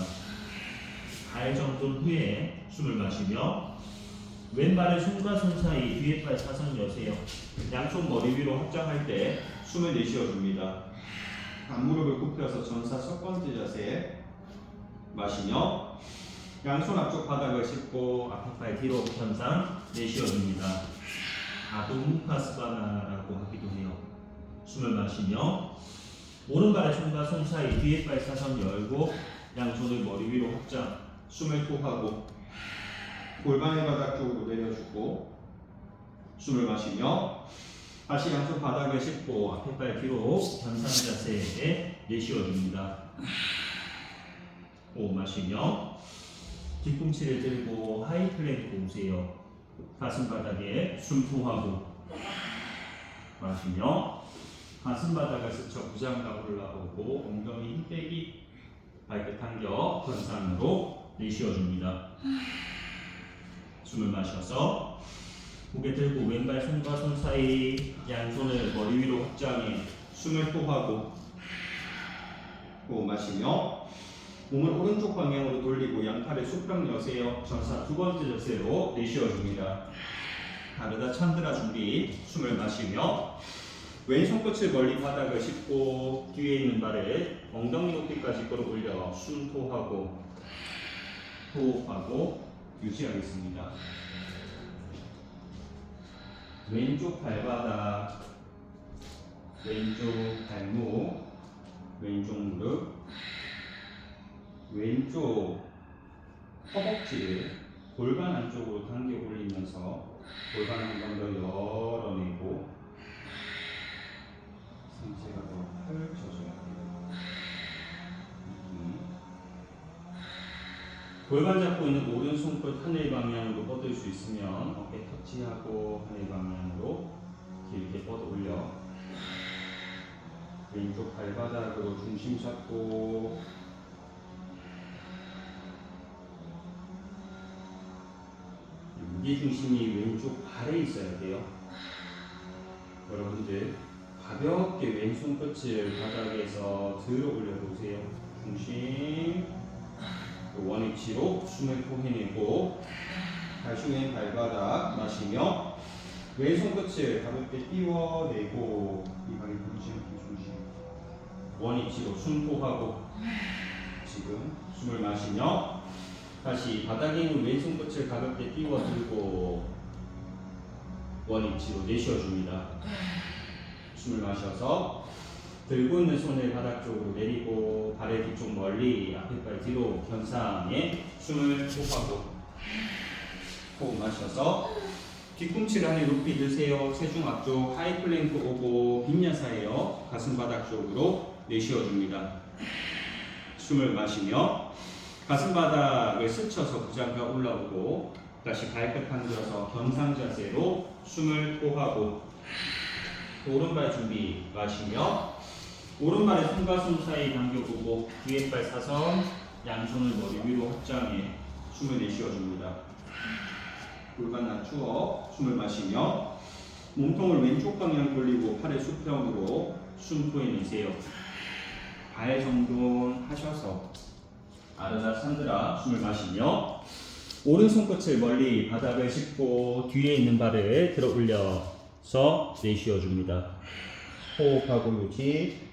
Speaker 1: 발 정돈 후에 숨을 마시며 왼발을 손과 손 사이 뒤에 팔 사선 여세요. 양손 머리 위로 확장할 때 숨을 내쉬어줍니다. 앞무릎을 굽혀서 전사 첫 번째 자세 마시며 양손 앞쪽 바닥을 짚고 앞에 팔 뒤로 현상 내쉬어줍니다. 아동무파스바나라고 하기도 해요. 숨을 마시며 오른발의 손과 손 사이 뒤에 팔 사선 열고 양손을 머리 위로 확장 숨을 토하고 골반의 바닥 쪽으로 내려주고 숨을 마시며 다시 양손 바닥을 짚고 앞에 팔 뒤로 현상 자세에 내쉬어줍니다. 호흡 마시며 뒤꿈치를 들고 하이 플랭크 오세요. 가슴 바닥에 숨 토하고 마시며 가슴 바닥을 스쳐 부장각 올라오고 엉덩이 힘 빼기 발끝 당겨 현상으로 내쉬어줍니다. 숨을 마셔서 고개 들고 왼발 손과 손 사이 양손을 머리 위로 확장해 숨을 토하고 호흡 마시며 몸을 오른쪽 방향으로 돌리고 양팔을 수평 여세요. 전사 두 번째 자세로 내쉬어줍니다. 가르다 찬드라 준비. 숨을 마시며 왼손 끝을 멀리 바닥을 짚고 뒤에 있는 발을 엉덩이 높이까지 끌어올려 숨 토하고 호흡하고 유지하겠습니다. 왼쪽 발바닥, 왼쪽 발목, 왼쪽 무릎, 왼쪽 허벅지를 골반 안쪽으로 당겨 올리면서 골반 한 번 더 열어내고 상체가 더 펼쳐져야 돼요. 골반 잡고 있는 오른손끝 하늘 방향으로 뻗을 수 있으면 어깨 터치하고 하늘 방향으로 길게 뻗어 올려 왼쪽 발바닥으로 중심 잡고 무게 중심이 왼쪽 발에 있어야 돼요. 여러분들 가볍게 왼손 끝을 바닥에서 들어 올려보세요. 중심 원위치로 숨을 토해내고 발중에 발바닥 마시며 왼손 끝을 가볍게 띄워내고 이 발이 부딪히지 않게 중심 원위치로 숨 토하고 지금 숨을 마시며 다시 바닥에 있는 왼손 끝을 가볍게 띄워들고 원위치로 내쉬어줍니다. 숨을 마셔서 들고 있는 손을 바닥 쪽으로 내리고 발의 뒤쪽 멀리 앞에 발 뒤로 견상에 숨을 호흡하고 호흡 마셔서 뒤꿈치를 하늘 높이 드세요. 체중 앞쪽 하이 플랭크 오고 빈야사예요. 가슴 바닥 쪽으로 내쉬어줍니다. 숨을 마시며 가슴 바닥을 스쳐서 부장가 올라오고 다시 발끝 한들어서 견상 자세로 숨을 호흡하고 오른발 준비 마시며 오른발에 손과 손 사이 당겨보고 뒤에 발 사선 양손을 머리 위로 확장해 숨을 내쉬어줍니다. 골반 낮추어 숨을 마시며 몸통을 왼쪽 방향 돌리고 팔의 수평으로 숨 토해내세요. 발 정돈하셔서 아르다 산드라 숨을 마시며 오른손 끝을 멀리 바닥을 짚고 뒤에 있는 발을 들어 올려서 내쉬어줍니다. 호흡하고 유지.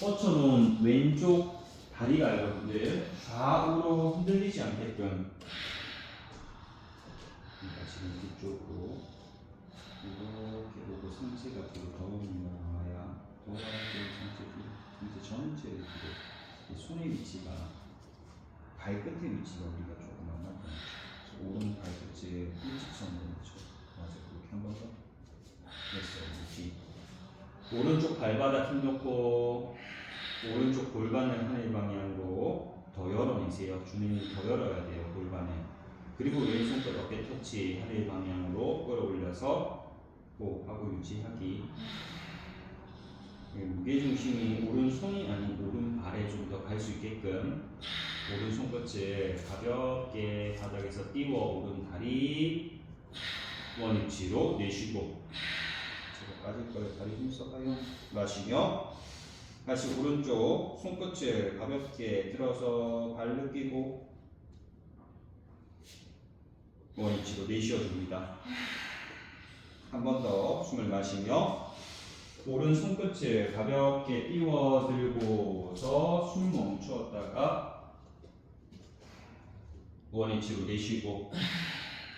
Speaker 1: 뻗쳐놓은 왼쪽 다리가 여러분들 좌우로 흔들리지 않게끔 지금 뒤쪽으로 이렇게 오고 상체가 뒤로 더 올라와야 상체 전체를 뒤로 손의 위치가 발끝의 위치가 우리가 조금 안 맞다. 오른 발끝에 일직선으로 그렇죠. 맞아. 그렇게 한 번 더. 됐어요. 위치. 오른쪽 발바닥 힘 놓고 오른쪽 골반을 하늘 방향으로 더 열어내세요. 주님이 더 열어야 돼요. 골반에. 그리고 왼손끝 어깨 터치 하늘 방향으로 끌어올려서 호흡하고 유지하기. 무게중심이 오른손이 아닌 오른발에 좀 더 갈 수 있게끔 오른손 끝을 가볍게 바닥에서 띄워 오른다리 원위치로 내쉬고 제가 빠질 거예요. 다리 힘써봐요. 마시며 다시 오른쪽 손끝을 가볍게 들어서 발 느끼고 원위치로 내쉬어줍니다. 한 번 더 숨을 마시며 오른 손끝을 가볍게 띄워 들고서 숨 멈추었다가 원위치로 내쉬고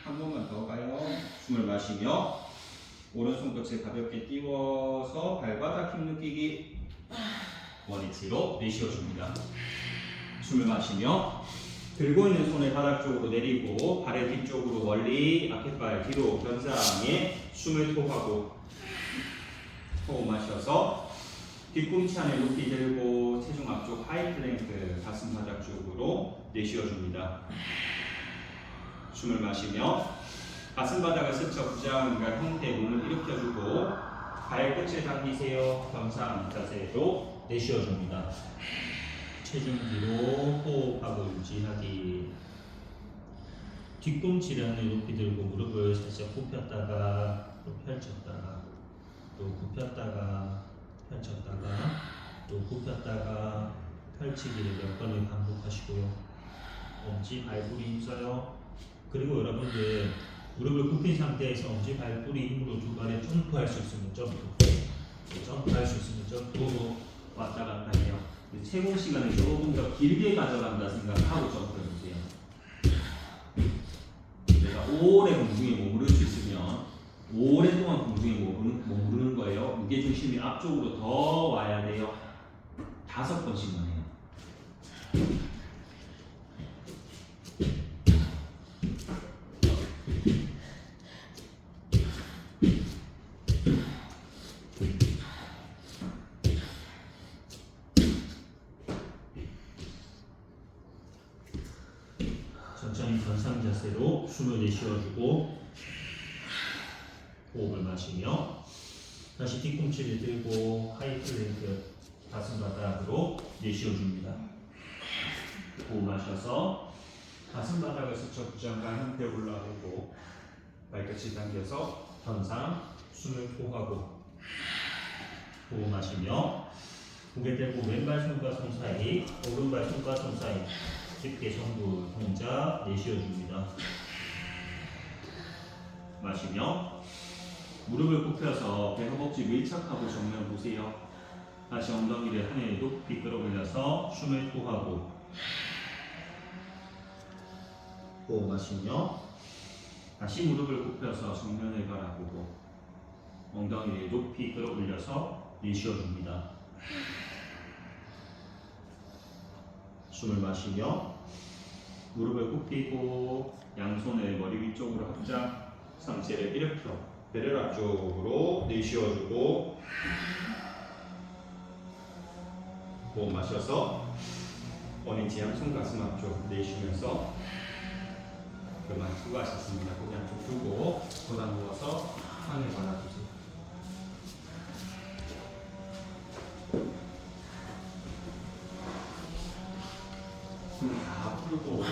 Speaker 1: 한 번만 더 가요. 숨을 마시며 오른 손끝을 가볍게 띄워서 발바닥 힘 느끼기 원위치로 내쉬어줍니다. 숨을 마시며 들고 있는 손을 바닥 쪽으로 내리고 발의 뒤쪽으로 멀리 앞에발 뒤로 견상에 숨을 토하고 호흡 마셔서 뒤꿈치 안에 높이 들고 체중 앞쪽 하이 플랭크 가슴 바닥 쪽으로 내쉬어줍니다. 숨을 마시며 가슴 바닥을 스쳐 부장갈 형태 몸을 일으켜주고 발끝을 당기세요. 견상 자세로 내쉬어줍니다. 체중 뒤로 호흡하고 유지하기. 뒤꿈치를 하늘 높이 들고 무릎을 살짝 굽혔다가 또 펼쳤다가 또 굽혔다가 펼쳤다가 또 굽혔다가 펼치기를 몇 번을 반복하시고요. 엄지 발부리 힘써요. 그리고 여러분들 무릎을 굽힌 상태에서 엄지 발부리 힘으로 두 발에 점프할 수 있으면 점프, 점프할 수 있으면 점프로 왔다 갔다 해요. 최고 시간을 조금 더 길게 가져간다 생각하고 점프를 해주세요. 내가 오래 공중에 머무를 수 있으면 오랫동안 공중에 머무르는 거예요. 무게중심이 앞쪽으로 더 와야 돼요. 5번씩만 해요. 천천히 견상 자세로 숨을 내쉬어주고 호흡을 마시며 다시 뒤꿈치를 들고 하이 플랭크 가슴 바닥으로 내쉬어줍니다. 호흡 마셔서 가슴 바닥을 스쳐 부장간 형태 올라오고 발끝을 당겨서 견상 숨을 토하고 호흡 마시며 고개 들고 왼발 손과 손 사이 오른발 손과 손 사이 깊게 전부 동작 내쉬어줍니다. 마시며 무릎을 굽혀서 배 허벅지 밀착하고 정면 보세요. 다시 엉덩이를 하늘 높이 끌어올려서 숨을 토하고 호흡 마시며 다시 무릎을 굽혀서 정면을 바라보고 엉덩이를 높이 끌어올려서 내쉬어줍니다. 숨을 마시며 무릎을 굽히고 양손을 머리 위쪽으로 합작, 상체를 일으켜 배를 앞쪽으로 내쉬어주고 호흡 마셔서 원위치 양손 가슴 앞쪽 내쉬면서 그만 수고하셨습니다. 고개 한쪽 두고 보다 누워서 상에 발라주세요. 다 풀고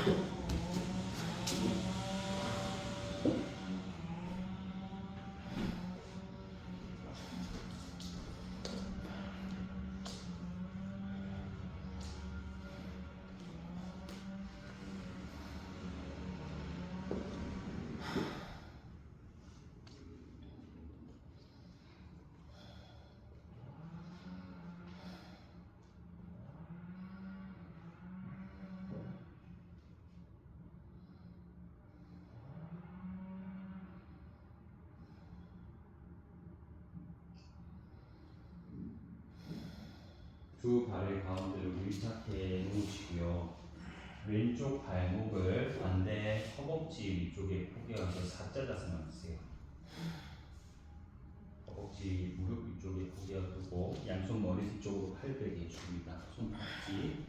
Speaker 1: 두 발을 가운데로 밀착해 놓으시고요. 왼쪽 발목을 반대 허벅지 위쪽에 포개어서 사자 자세만 하세요. 허벅지 무릎 위쪽에 포개어 두고 양손 머리 뒤쪽으로 팔 베게 해줍니다. 손깍지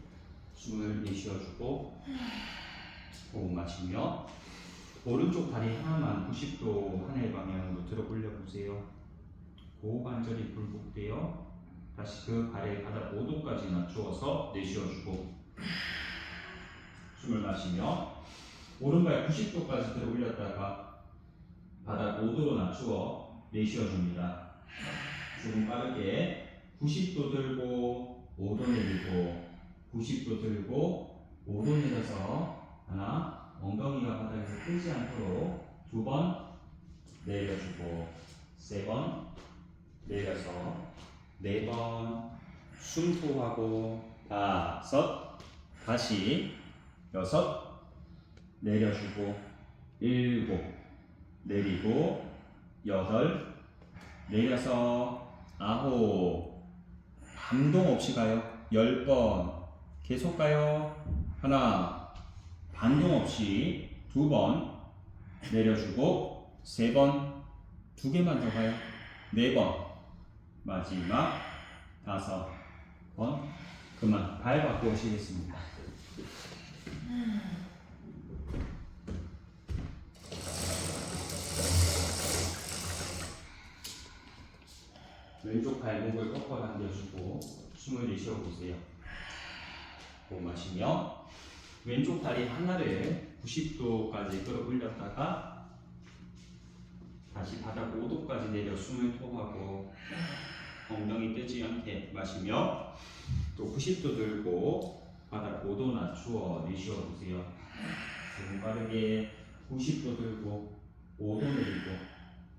Speaker 1: 숨을 내쉬어주고 호흡 마시며 오른쪽 다리 하나만 90도 하늘 방향으로 들어 올려보세요. 고관절이 굴곡되어 다시 그 발의 바닥 5도까지 낮추어서 내쉬어주고 숨을 마시며 오른발 90도까지 들어 올렸다가 바닥 5도로 낮추어 내쉬어줍니다. 조금 빠르게 90도 들고 5도 내리고 90도 들고 5도 내려서 하나, 엉덩이가 바닥에서 뜨지 않도록 2번 내려주고 3번 내려서 4번 숨호하고 5 다시 6 내려주고 7 내리고 8 내려서 9 반동 없이 가요. 10번 계속 가요. 하나 반동 없이 2번 내려주고 3번 2개만 더 가요. 4번 마지막 5번 그만 발 바꿔 오시겠습니다. 왼쪽 발목을 꺾어 당겨주고 숨을 내쉬어보세요. 호흡 마시며 왼쪽 다리 하나를 90도까지 끌어올렸다가 다시 바닥 5도까지 내려 숨을 토하고 엉덩이 뜨지 않게 마시며 또 90도 들고 바닥 5도 낮추어 내쉬어보세요. 조금 빠르게 90도 들고 5도 내리고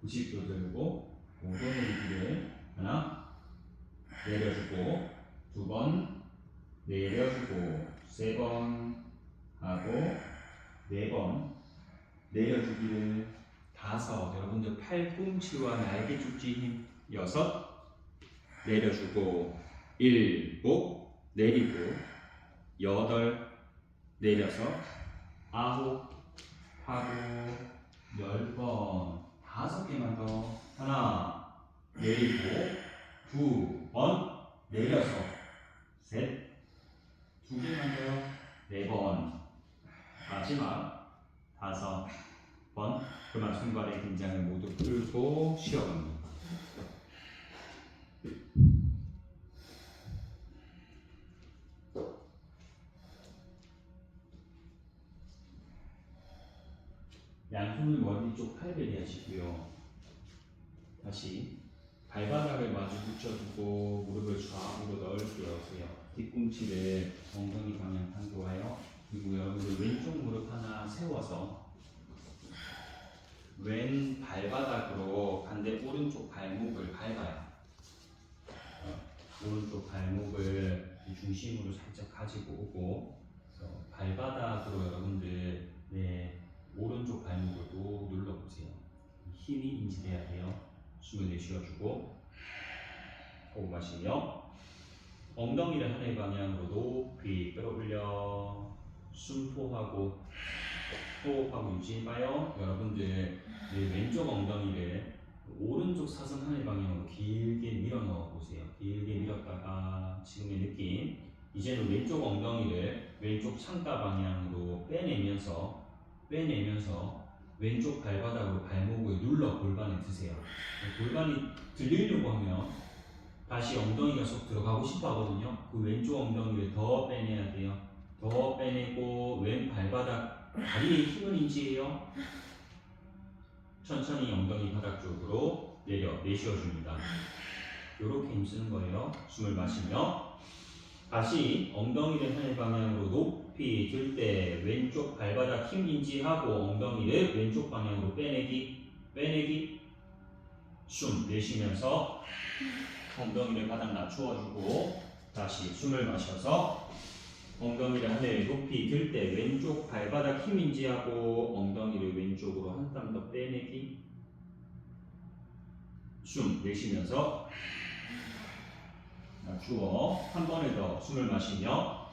Speaker 1: 90도 들고 5도 내리기를 하나 내려주고 2번 내려주고 3번 하고 4번 내려주기를 5 여러분들 팔꿈치와 날개 축지 힘 6 내려주고 7 내리고 8 내려서 9 하고 10번 5개만 더 하나 내리고 2번 내려서 3 2개만 더요 4번 마지막 5번 그만 손발의 긴장을 모두 풀고 쉬어갑니다. 양손을 머리 쪽 팔베리 하시고요. 다시 발바닥을 마주 붙여두고 무릎을 좌우로 넓게 여세요. 뒤꿈치를 엉덩이 방향 당겨와요. 그리고 여러분들 왼쪽 무릎 하나 세워서 왼 발바닥으로 반대 오른쪽 발목을 밟아요. 오른쪽 발목을 중심으로 살짝 가지고 오고 발바닥으로 여러분들 오른쪽 발목을 또 눌러보세요. 힘이 인지돼야 돼요. 숨을 내쉬어주고 호흡 마시며 엉덩이를 하늘 방향으로 높이 끌어올려 숨포하고 호흡하고 유지해봐요. 여러분들 왼쪽 엉덩이를 오른쪽 사선 하늘 방향으로 길게 밀어 넣어 보세요. 길게 밀었다가 지금의 느낌. 이제는 왼쪽 엉덩이를 왼쪽 창가 방향으로 빼내면서 왼쪽 발바닥으로 발목을 눌러 골반에 드세요. 골반이 들리려고 하면 다시 엉덩이가 쏙 들어가고 싶어 하거든요. 그 왼쪽 엉덩이를 더 빼내야 돼요. 더 빼내고 왼 발바닥 다리에 힘을 인지해요. 천천히 엉덩이 바닥 쪽으로 내쉬어줍니다. 이렇게 힘쓰는 거예요. 숨을 마시며 다시 엉덩이를 하늘 방향으로 높이 들 때 왼쪽 발바닥 힘 인지하고 엉덩이를 왼쪽 방향으로 빼내기 숨 내쉬면서 엉덩이를 바닥 낮추어주고 다시 숨을 마셔서 엉덩이를 하늘 높이 들 때 왼쪽 발바닥 힘 인지하고 엉덩이를 왼쪽으로 한 땀 더 빼내기 숨 내쉬면서 낮추어 한 번에 더 숨을 마시며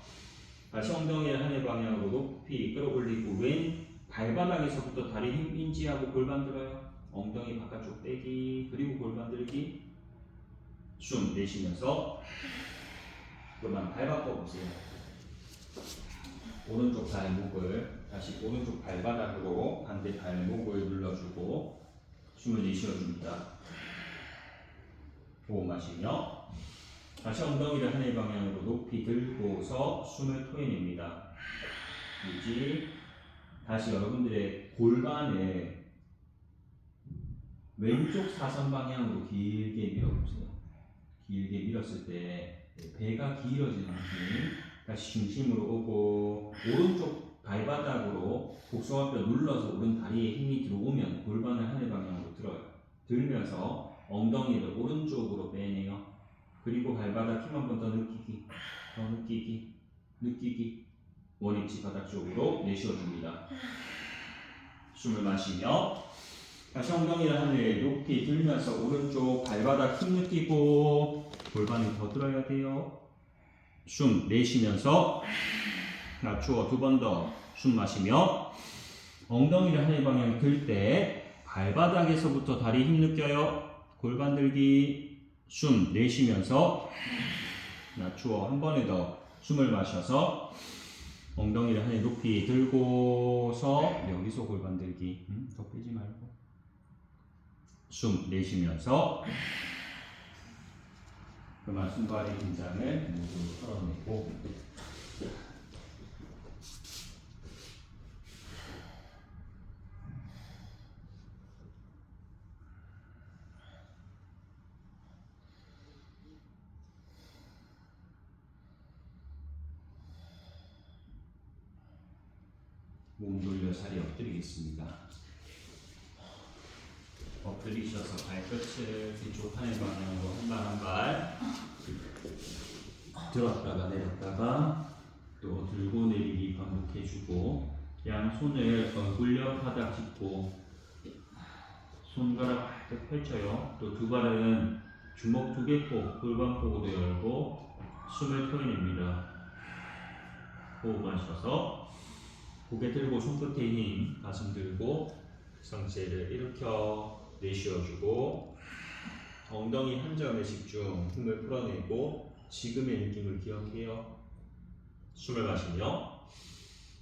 Speaker 1: 다시 엉덩이를 하늘 방향으로 높이 끌어올리고 왼 발바닥에서부터 다리 힘 인지하고 골반 들어요. 엉덩이 바깥쪽 빼기 그리고 골반 들기 숨 내쉬면서 골반 발 바꿔보세요. 오른쪽 발목을 다시 오른쪽 발바닥으로 반대 발목을 눌러주고 숨을 내쉬어줍니다. 호흡 마시며 다시 엉덩이를 하늘 방향으로 높이 들고서 숨을 토해냅니다. 유지. 다시 여러분들의 골반을 왼쪽 사선 방향으로 길게 밀어보세요. 길게 밀었을 때 배가 길어지는 느낌. 다시 중심으로 오고 오른쪽 발바닥으로 복숭아뼈 눌러서 오른 다리에 힘이 들어오면 골반을 하늘 방향으로 들어요. 들면서 엉덩이를 오른쪽으로 빼내요. 그리고 발바닥 힘 한 번 더 느끼기 원위치 바닥 쪽으로 내쉬어줍니다. 숨을 마시며 다시 엉덩이를 하늘 높이 들면서 오른쪽 발바닥 힘 느끼고 골반이 더 들어야 돼요. 숨 내쉬면서 낮추어 두 번 더 숨 마시며 엉덩이를 하늘 방향 들 때 발바닥에서부터 다리 힘 느껴요. 골반 들기 숨 내쉬면서 낮추어 한 번에 더 숨을 마셔서 엉덩이를 하늘 높이 들고서 여기서 골반 들기 더 빼지 말고 숨 내쉬면서 그만 손발의 긴장을 모두 털어내고 몸 돌려 자리에 엎드리겠습니다. 엎드리셔서 발끝을 뒤쪽 하늘 방향으로 한 발 한 발 들었다가 내렸다가 또 들고 내리기 반복해주고 양손을 얼굴 옆 바닥 짚고 손가락 활짝 펼쳐요. 또 두 발은 주먹 두 개 폭 골반폭으로 열고 숨을 토해냅니다. 호흡 마셔서 고개 들고 손끝에 힘, 가슴 들고 상체를 일으켜 내쉬어주고 엉덩이 한 점에 집중, 힘을 풀어내고 지금의 느낌을 기억해요. 숨을 마시며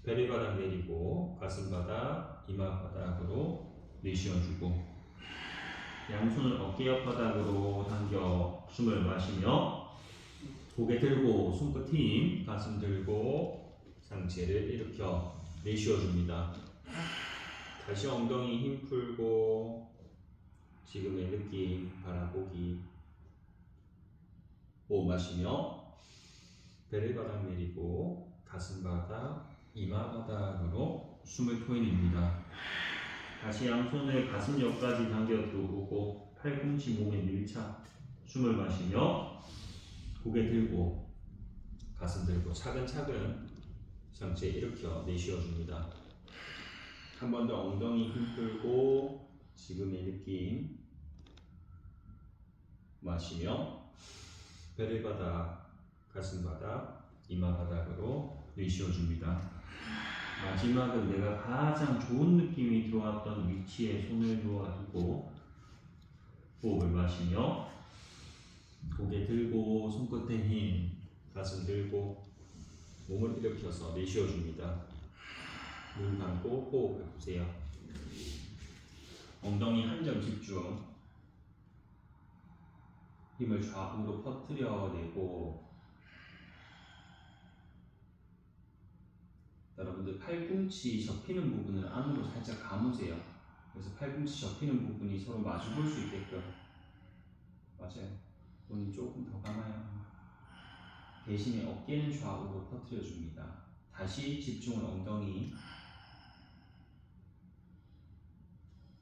Speaker 1: 배리바닥 내리고 가슴바닥, 이마바닥으로 내쉬어주고 양손을 어깨 옆바닥으로 당겨 숨을 마시며 고개 들고 손끝 힘, 가슴 들고 상체를 일으켜 내쉬어줍니다. 다시 엉덩이 힘 풀고 지금의 느낌 바라보기. 호흡 마시며 배를 내리고 가슴바닥, 이마바닥으로 숨을 토해냅니다. 다시 양손을 가슴 옆까지 당겨 들어오고 팔꿈치 몸에 밀착. 숨을 마시며 고개 들고 가슴 들고 차근차근 상체 일으켜 내쉬어줍니다. 한 번 더 엉덩이 힘 풀고 지금의 느낌 마시며 배를 바닥, 가슴 바닥, 이마 바닥으로 내쉬어줍니다. 마지막은 내가 가장 좋은 느낌이 들어왔던 위치에 손을 놓아두고 호흡을 마시며 고개 들고 손끝에 힘, 가슴 들고 몸을 일으켜서 내쉬어줍니다. 눈 감고 호흡해보세요. 엉덩이 한 점 집중. 힘을 좌우로 퍼뜨려내고 여러분들 팔꿈치 접히는 부분을 안으로 살짝 감으세요. 그래서 팔꿈치 접히는 부분이 서로 마주 볼 수 있게끔. 맞아요. 손이 조금 더 감아요. 대신에 어깨는 좌우로 퍼뜨려줍니다. 다시 집중은 엉덩이.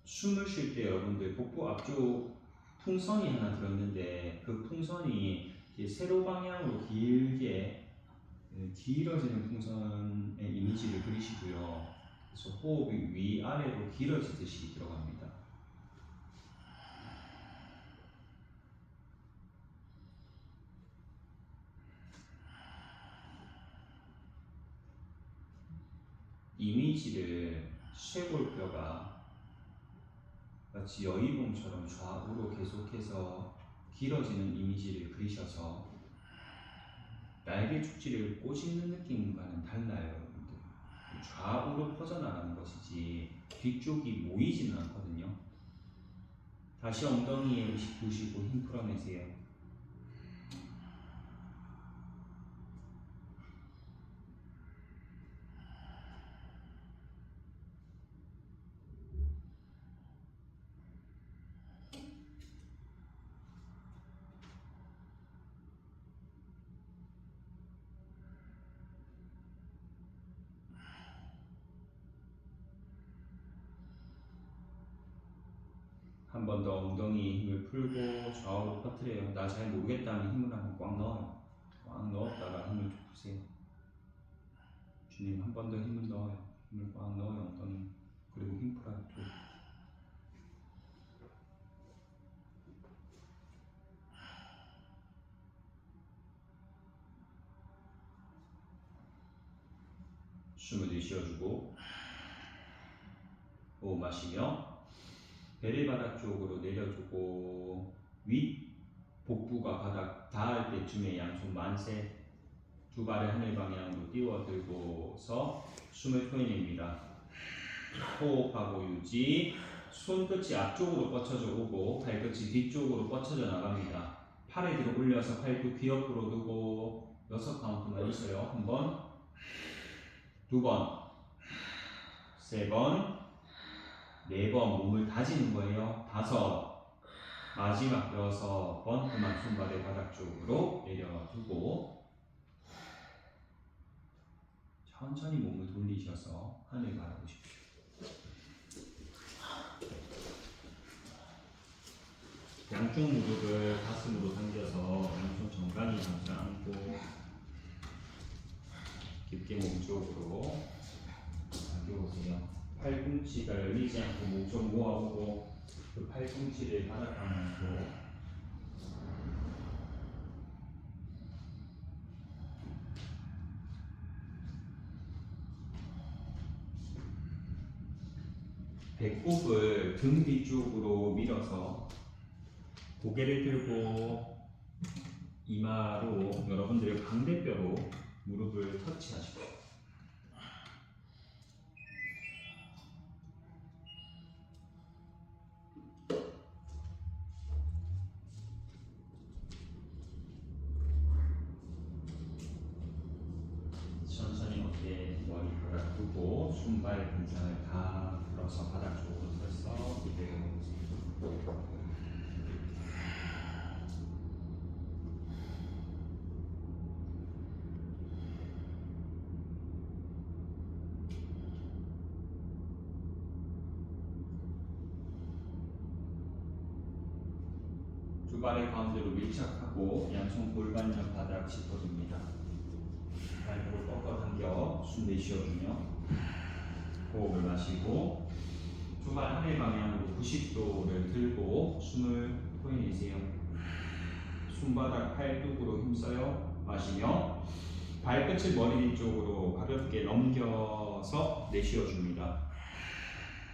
Speaker 1: 숨을 쉴 때 여러분들 복부 앞쪽 풍선이 하나 들었는데 그 풍선이 세로 방향으로 길게 길어지는 풍선의 이미지를 그리시고요. 그래서 호흡이 위아래로 길어지듯이 들어갑니다. 이미지를 쇄골뼈가 마치 여의봉처럼 좌우로 계속해서 길어지는 이미지를 그리셔서 날개 축지를 꼬집는 느낌과는 달라요, 여러분들. 좌우로 퍼져나가는 것이지 뒤쪽이 모이지는 않거든요. 다시 엉덩이에 의식 두시고 힘 풀어내세요. 한 번 더 엉덩이에 힘을 풀고 좌우로 퍼뜨려요. 나 잘 모르겠다면 힘을 한번 꽉 넣어요. 꽉 넣었다가 힘을 좀 푸세요. 주님 한 번 더 힘을 넣어요. 힘을 꽉 넣어요, 엉덩이. 그리고 힘 풀어요. 숨을 내쉬어주고 호흡 마시며 배를 바닥 쪽으로 내려주고 윗 복부가 바닥 닿을 때쯤에 양손 만세. 두 발을 하늘 방향으로 띄워 들고서 숨을 토해냅니다. 호흡하고 유지. 손끝이 앞쪽으로 뻗쳐져 오고 발끝이 뒤쪽으로 뻗쳐져 나갑니다. 팔을 들어 올려서 팔도 귀 옆으로 두고 6카운트만 있어요. 한 번, 두 번, 세 번, 네 번 몸을 다지는 거예요. 5, 마지막 6번 그만 손발을 바닥 쪽으로 내려두고 천천히 몸을 돌리셔서 하늘 바라보십시오. 양쪽 무릎을 가슴으로 당겨서 양손 정강이 당겨 안고 깊게 몸쪽으로 당겨보세요. 팔꿈치가 열리지 않고 목좀 모아보고 그 팔꿈치를 바닥 방향으로 배꼽을 등 뒤쪽으로 밀어서 고개를 들고 이마로 여러분들의 광대뼈로 무릎을 터치하십시오. 천천히 어깨 머리 바닥 두고 손발 근상을 다 풀어서 바닥 쪽으로 서서 이대로 두 발을 가운데로 밀착하고 양손 골반옆 바닥 짚어줍니다. 발목을 꺾어 당겨 숨 내쉬어주며 호흡을 마시고 두 발 하늘 방향으로 90도를 들고 숨을 토해내세요. 손바닥 팔뚝으로 힘써요. 마시며 발끝을 머리 뒤쪽으로 가볍게 넘겨서 내쉬어줍니다.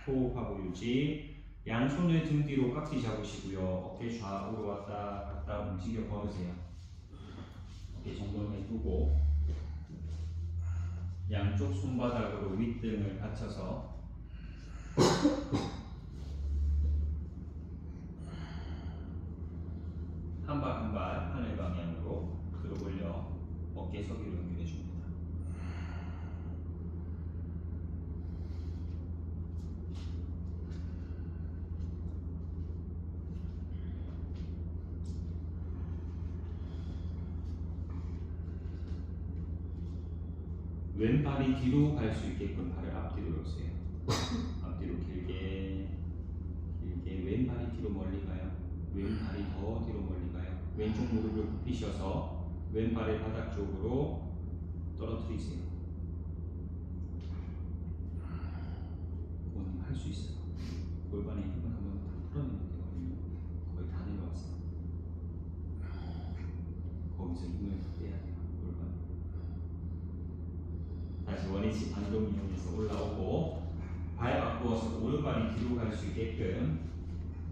Speaker 1: 호흡하고 유지. 양손을 등 뒤로 깍지 잡으시고요. 어깨 좌우로 왔다 갔다 움직여 걸으세요. 어깨 정돈 해두고 양쪽 손바닥으로 윗등을 받쳐서 한 발 한 발 하늘 방향으로 들어 올려 어깨 서기로 연결해 줍니다. 왼발이 뒤로 갈 수 있게끔 발을 앞뒤로 놓으세요. 앞뒤로 길게 길게. 왼발이 뒤로 멀리 가요. 왼발이 더 뒤로 멀리 가요. 왼쪽 무릎을 굽히셔서 왼발의 바닥 쪽으로 떨어뜨리세요. 그건 할 수 있어요. 골반의 힘을 한번 다 풀어내면 되거든요. 거의 다 내려왔어요. 거기서 힘을 빼야 돼요. 골반. 다시 원위치 반동 이용해서 올라오고 발 바꾸어서 오른발이 뒤로 갈 수 있게끔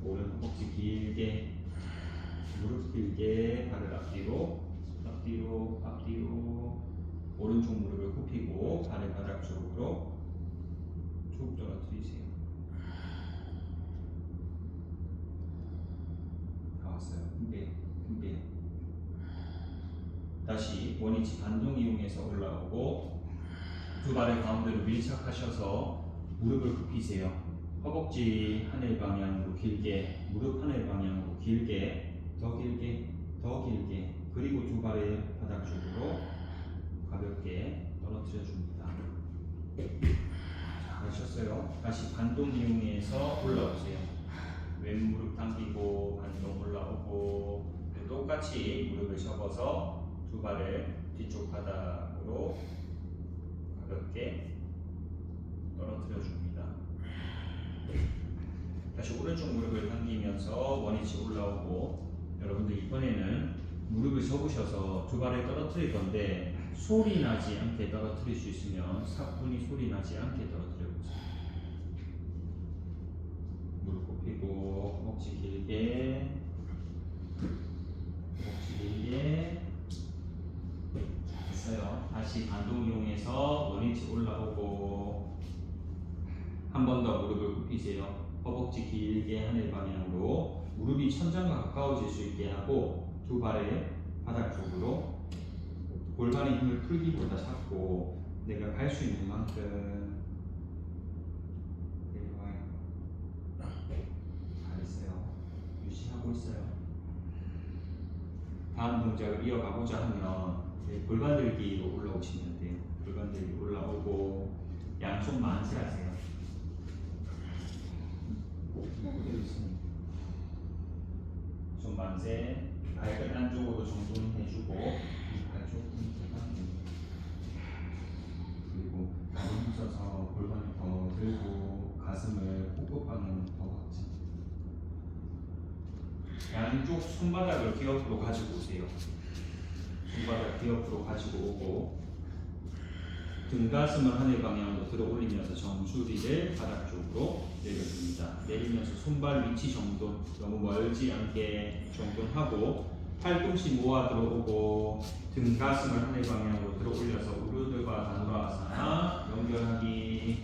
Speaker 1: 오른 허벅지 길게 무릎 길게 발을 앞뒤로 앞뒤로 앞뒤로 오른쪽 무릎을 굽히고 발을 바닥 쪽으로 쭉 떨어뜨리세요. 다 왔어요. 힘빼요. 다시 원위치 반동 이용해서 올라오고 두 발을 가운데로 밀착하셔서 무릎을 굽히세요. 허벅지 하늘 방향으로 길게, 무릎 하늘 방향으로 길게, 더 길게, 더 길게. 그리고 두 발의 바닥 쪽으로 가볍게 떨어뜨려 줍니다. 잘하셨어요. 다시 반동 이용해서 올라오세요. 왼 무릎 당기고 반동 올라오고 똑같이 무릎을 접어서 두 발을 뒤쪽 바닥으로 가볍게 떨어뜨려 줍니다. 다시 오른쪽 무릎을 당기면서 원위치 올라오고 여러분들 이번에는 무릎을 접으셔서 두 발을 떨어뜨릴 건데 소리 나지 않게 떨어뜨릴 수 있으면 사뿐히 소리 나지 않게 떨어뜨려 보세요. 무릎 굽히고 허벅지 길게 됐어요. 다시 반동 이용해서 원위치 올라오고 한 번 더 무릎을 굽히세요. 허벅지 길게 하늘 방향으로 무릎이 천장과 가까워질 수 있게 하고 두 발의 바닥 쪽으로 골반의 힘을 풀기보다 잡고 내가 갈 수 있는 만큼 내려와요. 잘했어요. 유지하고 있어요. 다음 동작을 이어가고자 하면 골반 들기로 올라오시면 돼요. 골반 들기 올라오고 양손 만세하세요. 손 만세. 발끝 안쪽으로 정돈해주고 발쪽 그리고 다리 힘써서 골반을 더 들고 가슴을 호흡 방향으로 더 확장. 양쪽 손바닥을 뒤옆으로 가지고 오세요. 손바닥 뒤옆으로 가지고 오고 등 가슴을 하늘 방향으로 들어 올리면서 정수리를 바닥 쪽으로 내려줍니다. 내리면서 손발 위치 정돈, 너무 멀지 않게 정돈하고 팔꿈치 모아 들어오고 등 가슴을 하늘 방향으로 들어 올려서 우르드바 다누라아사나 연결하기.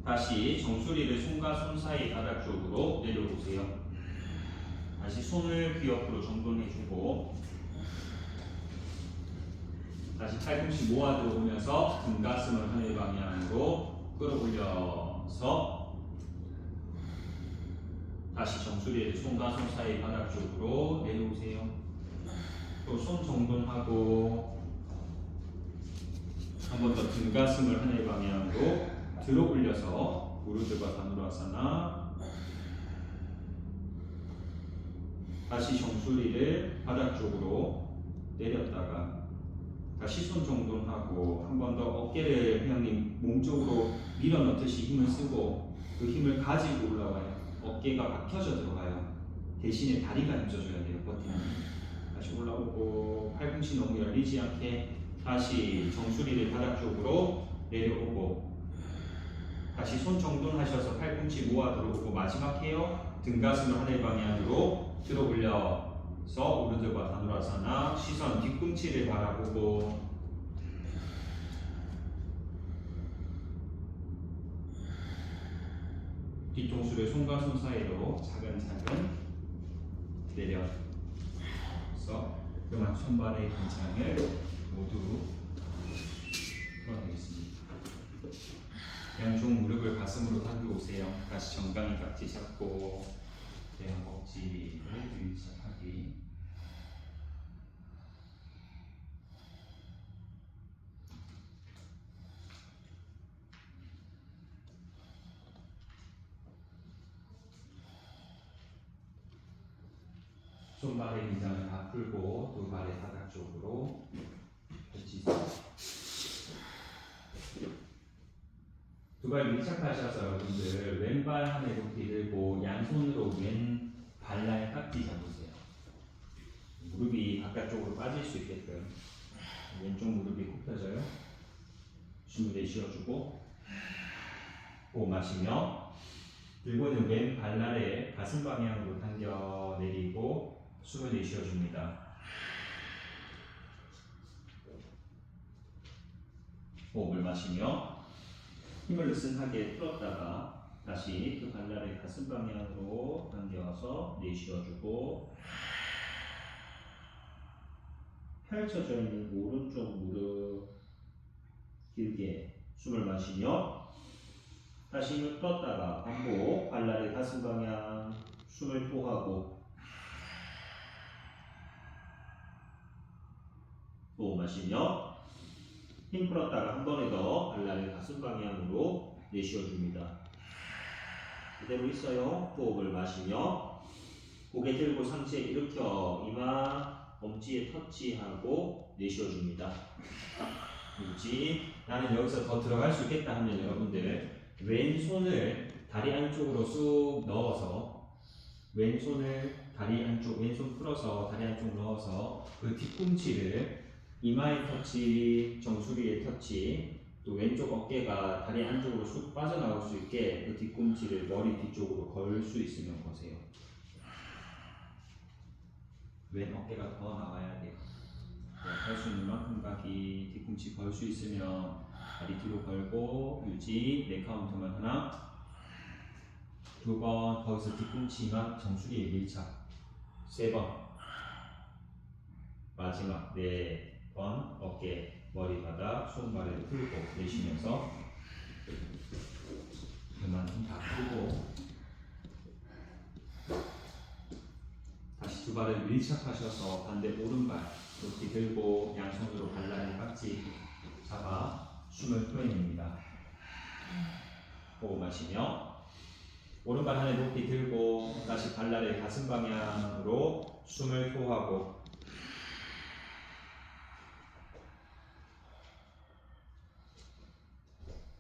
Speaker 1: 다시 정수리를 손과 손 사이 바닥 쪽으로 내려오세요. 다시 손을 귀 옆으로 정돈해주고 다시 팔꿈치 모아 들어오면서 등 가슴을 하늘 방향으로 끌어올려서 다시 정수리를 손과 손 사이 바닥 쪽으로 내려오세요. 또 손 정돈하고 한 번 더 등 가슴을 하늘 방향으로 들어 올려서 우르드바 다누라아사나. 다시 정수리를 바닥 쪽으로 내렸다가 다시 손 정돈하고 한 번 더 어깨를 회원님 몸쪽으로 밀어 넣듯이 힘을 쓰고 그 힘을 가지고 올라와요. 어깨가 박혀져 들어가요. 대신에 다리가 힘줘줘야 돼요. 버티는. 다시 올라오고 팔꿈치 너무 열리지 않게 다시 정수리를 바닥 쪽으로 내려오고 다시 손 정돈하셔서 팔꿈치 모아 들어오고 마지막 헤어 등가슴을 하늘 방향으로 들어 올려서 오른쪽과 다누라사나 시선 뒤꿈치를 바라보고 뒤통수를 손과 손 사이로 차근차근 내려서 그만 손발의 긴장을 모두 풀어내겠습니다. 양쪽 무릎을 가슴으로 당겨오세요. 다시 정강이 각지 잡고 대형 억지를 유지하기. 손발의 긴장을 다 풀고 두 발의 바닥 쪽으로 펼치세요. 두 발 밀착하셔서 여러분들 왼발 하늘 높이 들고 양손으로 왼 발날 깍지 잡으세요. 무릎이 바깥쪽으로 빠질 수 있게끔 왼쪽 무릎이 굽혀져요. 숨을 내쉬어주고 호흡 마시며 들고 있는 왼 발날에 가슴 방향으로 당겨 내리고 숨을 내쉬어줍니다. 호흡을 마시며 힘을 느슨하게 풀었다가 다시 그 발날의 가슴 방향으로 당겨서 내쉬어주고 펼쳐져 있는 오른쪽 무릎 길게 숨을 마시며 다시 힘을 풀었다가 반복 발날의 가슴 방향 숨을 토하고 호흡 마시며 힘 풀었다가 한 번에 더 발날의 가슴 방향으로 내쉬어줍니다. 그대로 있어요. 호흡을 마시며 고개 들고 상체 일으켜 이마 엄지에 터치하고 내쉬어줍니다. 유지. 나는 여기서 더 들어갈 수 있겠다 하면 여러분들 왼손을 다리 안쪽으로 쑥 넣어서 왼손을 다리 안쪽 왼손 풀어서 다리 안쪽 넣어서 그 뒤꿈치를 이마에 터치, 정수리에 터치, 또 왼쪽 어깨가 다리 안쪽으로 쑥 빠져나올 수 있게 그 뒤꿈치를 머리 뒤쪽으로 걸 수 있으면 거세요. 왼 어깨가 더 나와야 돼요. 할 수 있는 만큼 가기, 뒤꿈치 걸 수 있으면 다리 뒤로 걸고 유지, 4카운트만 하나, 2번, 거기서 뒤꿈치 이마 정수리에 밀착, 3번, 마지막 4번 어깨, 머리 바닥, 손발을 풀고 내쉬면서 그만큼 다 풀고 다시 두 발을 밀착하셔서 반대 오른발 높이 들고 양손으로 발라의 깍지 잡아 숨을 풀어냅니다. 호흡 마시며 오른발 하늘 높이 들고 다시 발날의 가슴 방향으로 숨을 토하고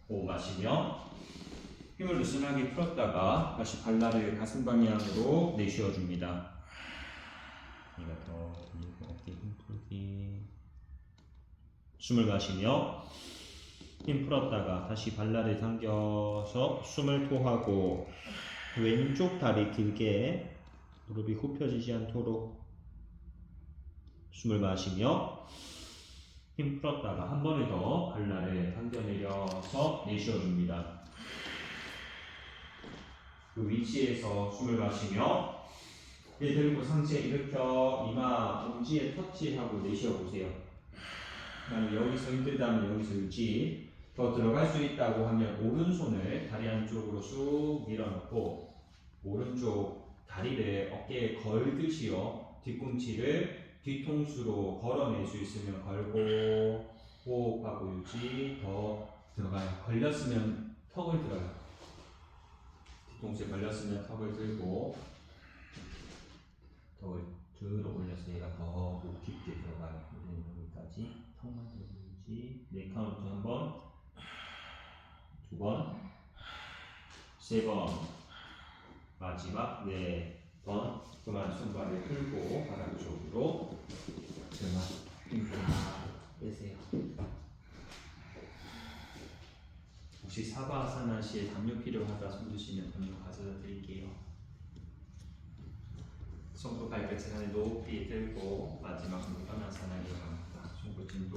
Speaker 1: 호흡 마시며 힘을 느슨하게 풀었다가 다시 발날을 가슴 방향으로 내쉬어줍니다. 이가 더 길고 어깨 힘 풀기. 숨을 마시며 힘 풀었다가 다시 발날을 당겨서 숨을 토하고 왼쪽 다리 길게 무릎이 굽혀지지 않도록 숨을 마시며 힘 풀었다가 한 번에 더 발날을 당겨 내려서 내쉬어줍니다. 그 위치에서 숨을 마시며 배 들고 상체 일으켜 이마 엄지에 터치하고 내쉬어보세요. 그다음에 여기서 힘들다면 여기서 유지. 더 들어갈 수 있다고 하면 오른손을 다리 안쪽으로 쑥 밀어넣고 오른쪽 다리를 어깨에 걸듯이요 뒤꿈치를 뒤통수로 걸어낼 수 있으면 걸고 호흡하고 유지. 더 들어가요. 걸렸으면 턱을 들어요. 뒤통수에 걸렸으면 턱을 들고 턱을 들어 올려서 얘가 더 목 깊게 들어가요. 여기까지 턱만 들고 유지. 4카운트 한 번, 2번, 3번, 마지막 4 번 그만 손발을 풀고 바닥 쪽으로 등아 힘다 빼세요. 혹시 사바아사나 시에 담요 필요하다 손 드시면 담요 가져다 드릴게요. 손톱 발끝을 하늘 높이 들고 마지막 무관하사나 이어갑니다. 손끝 진도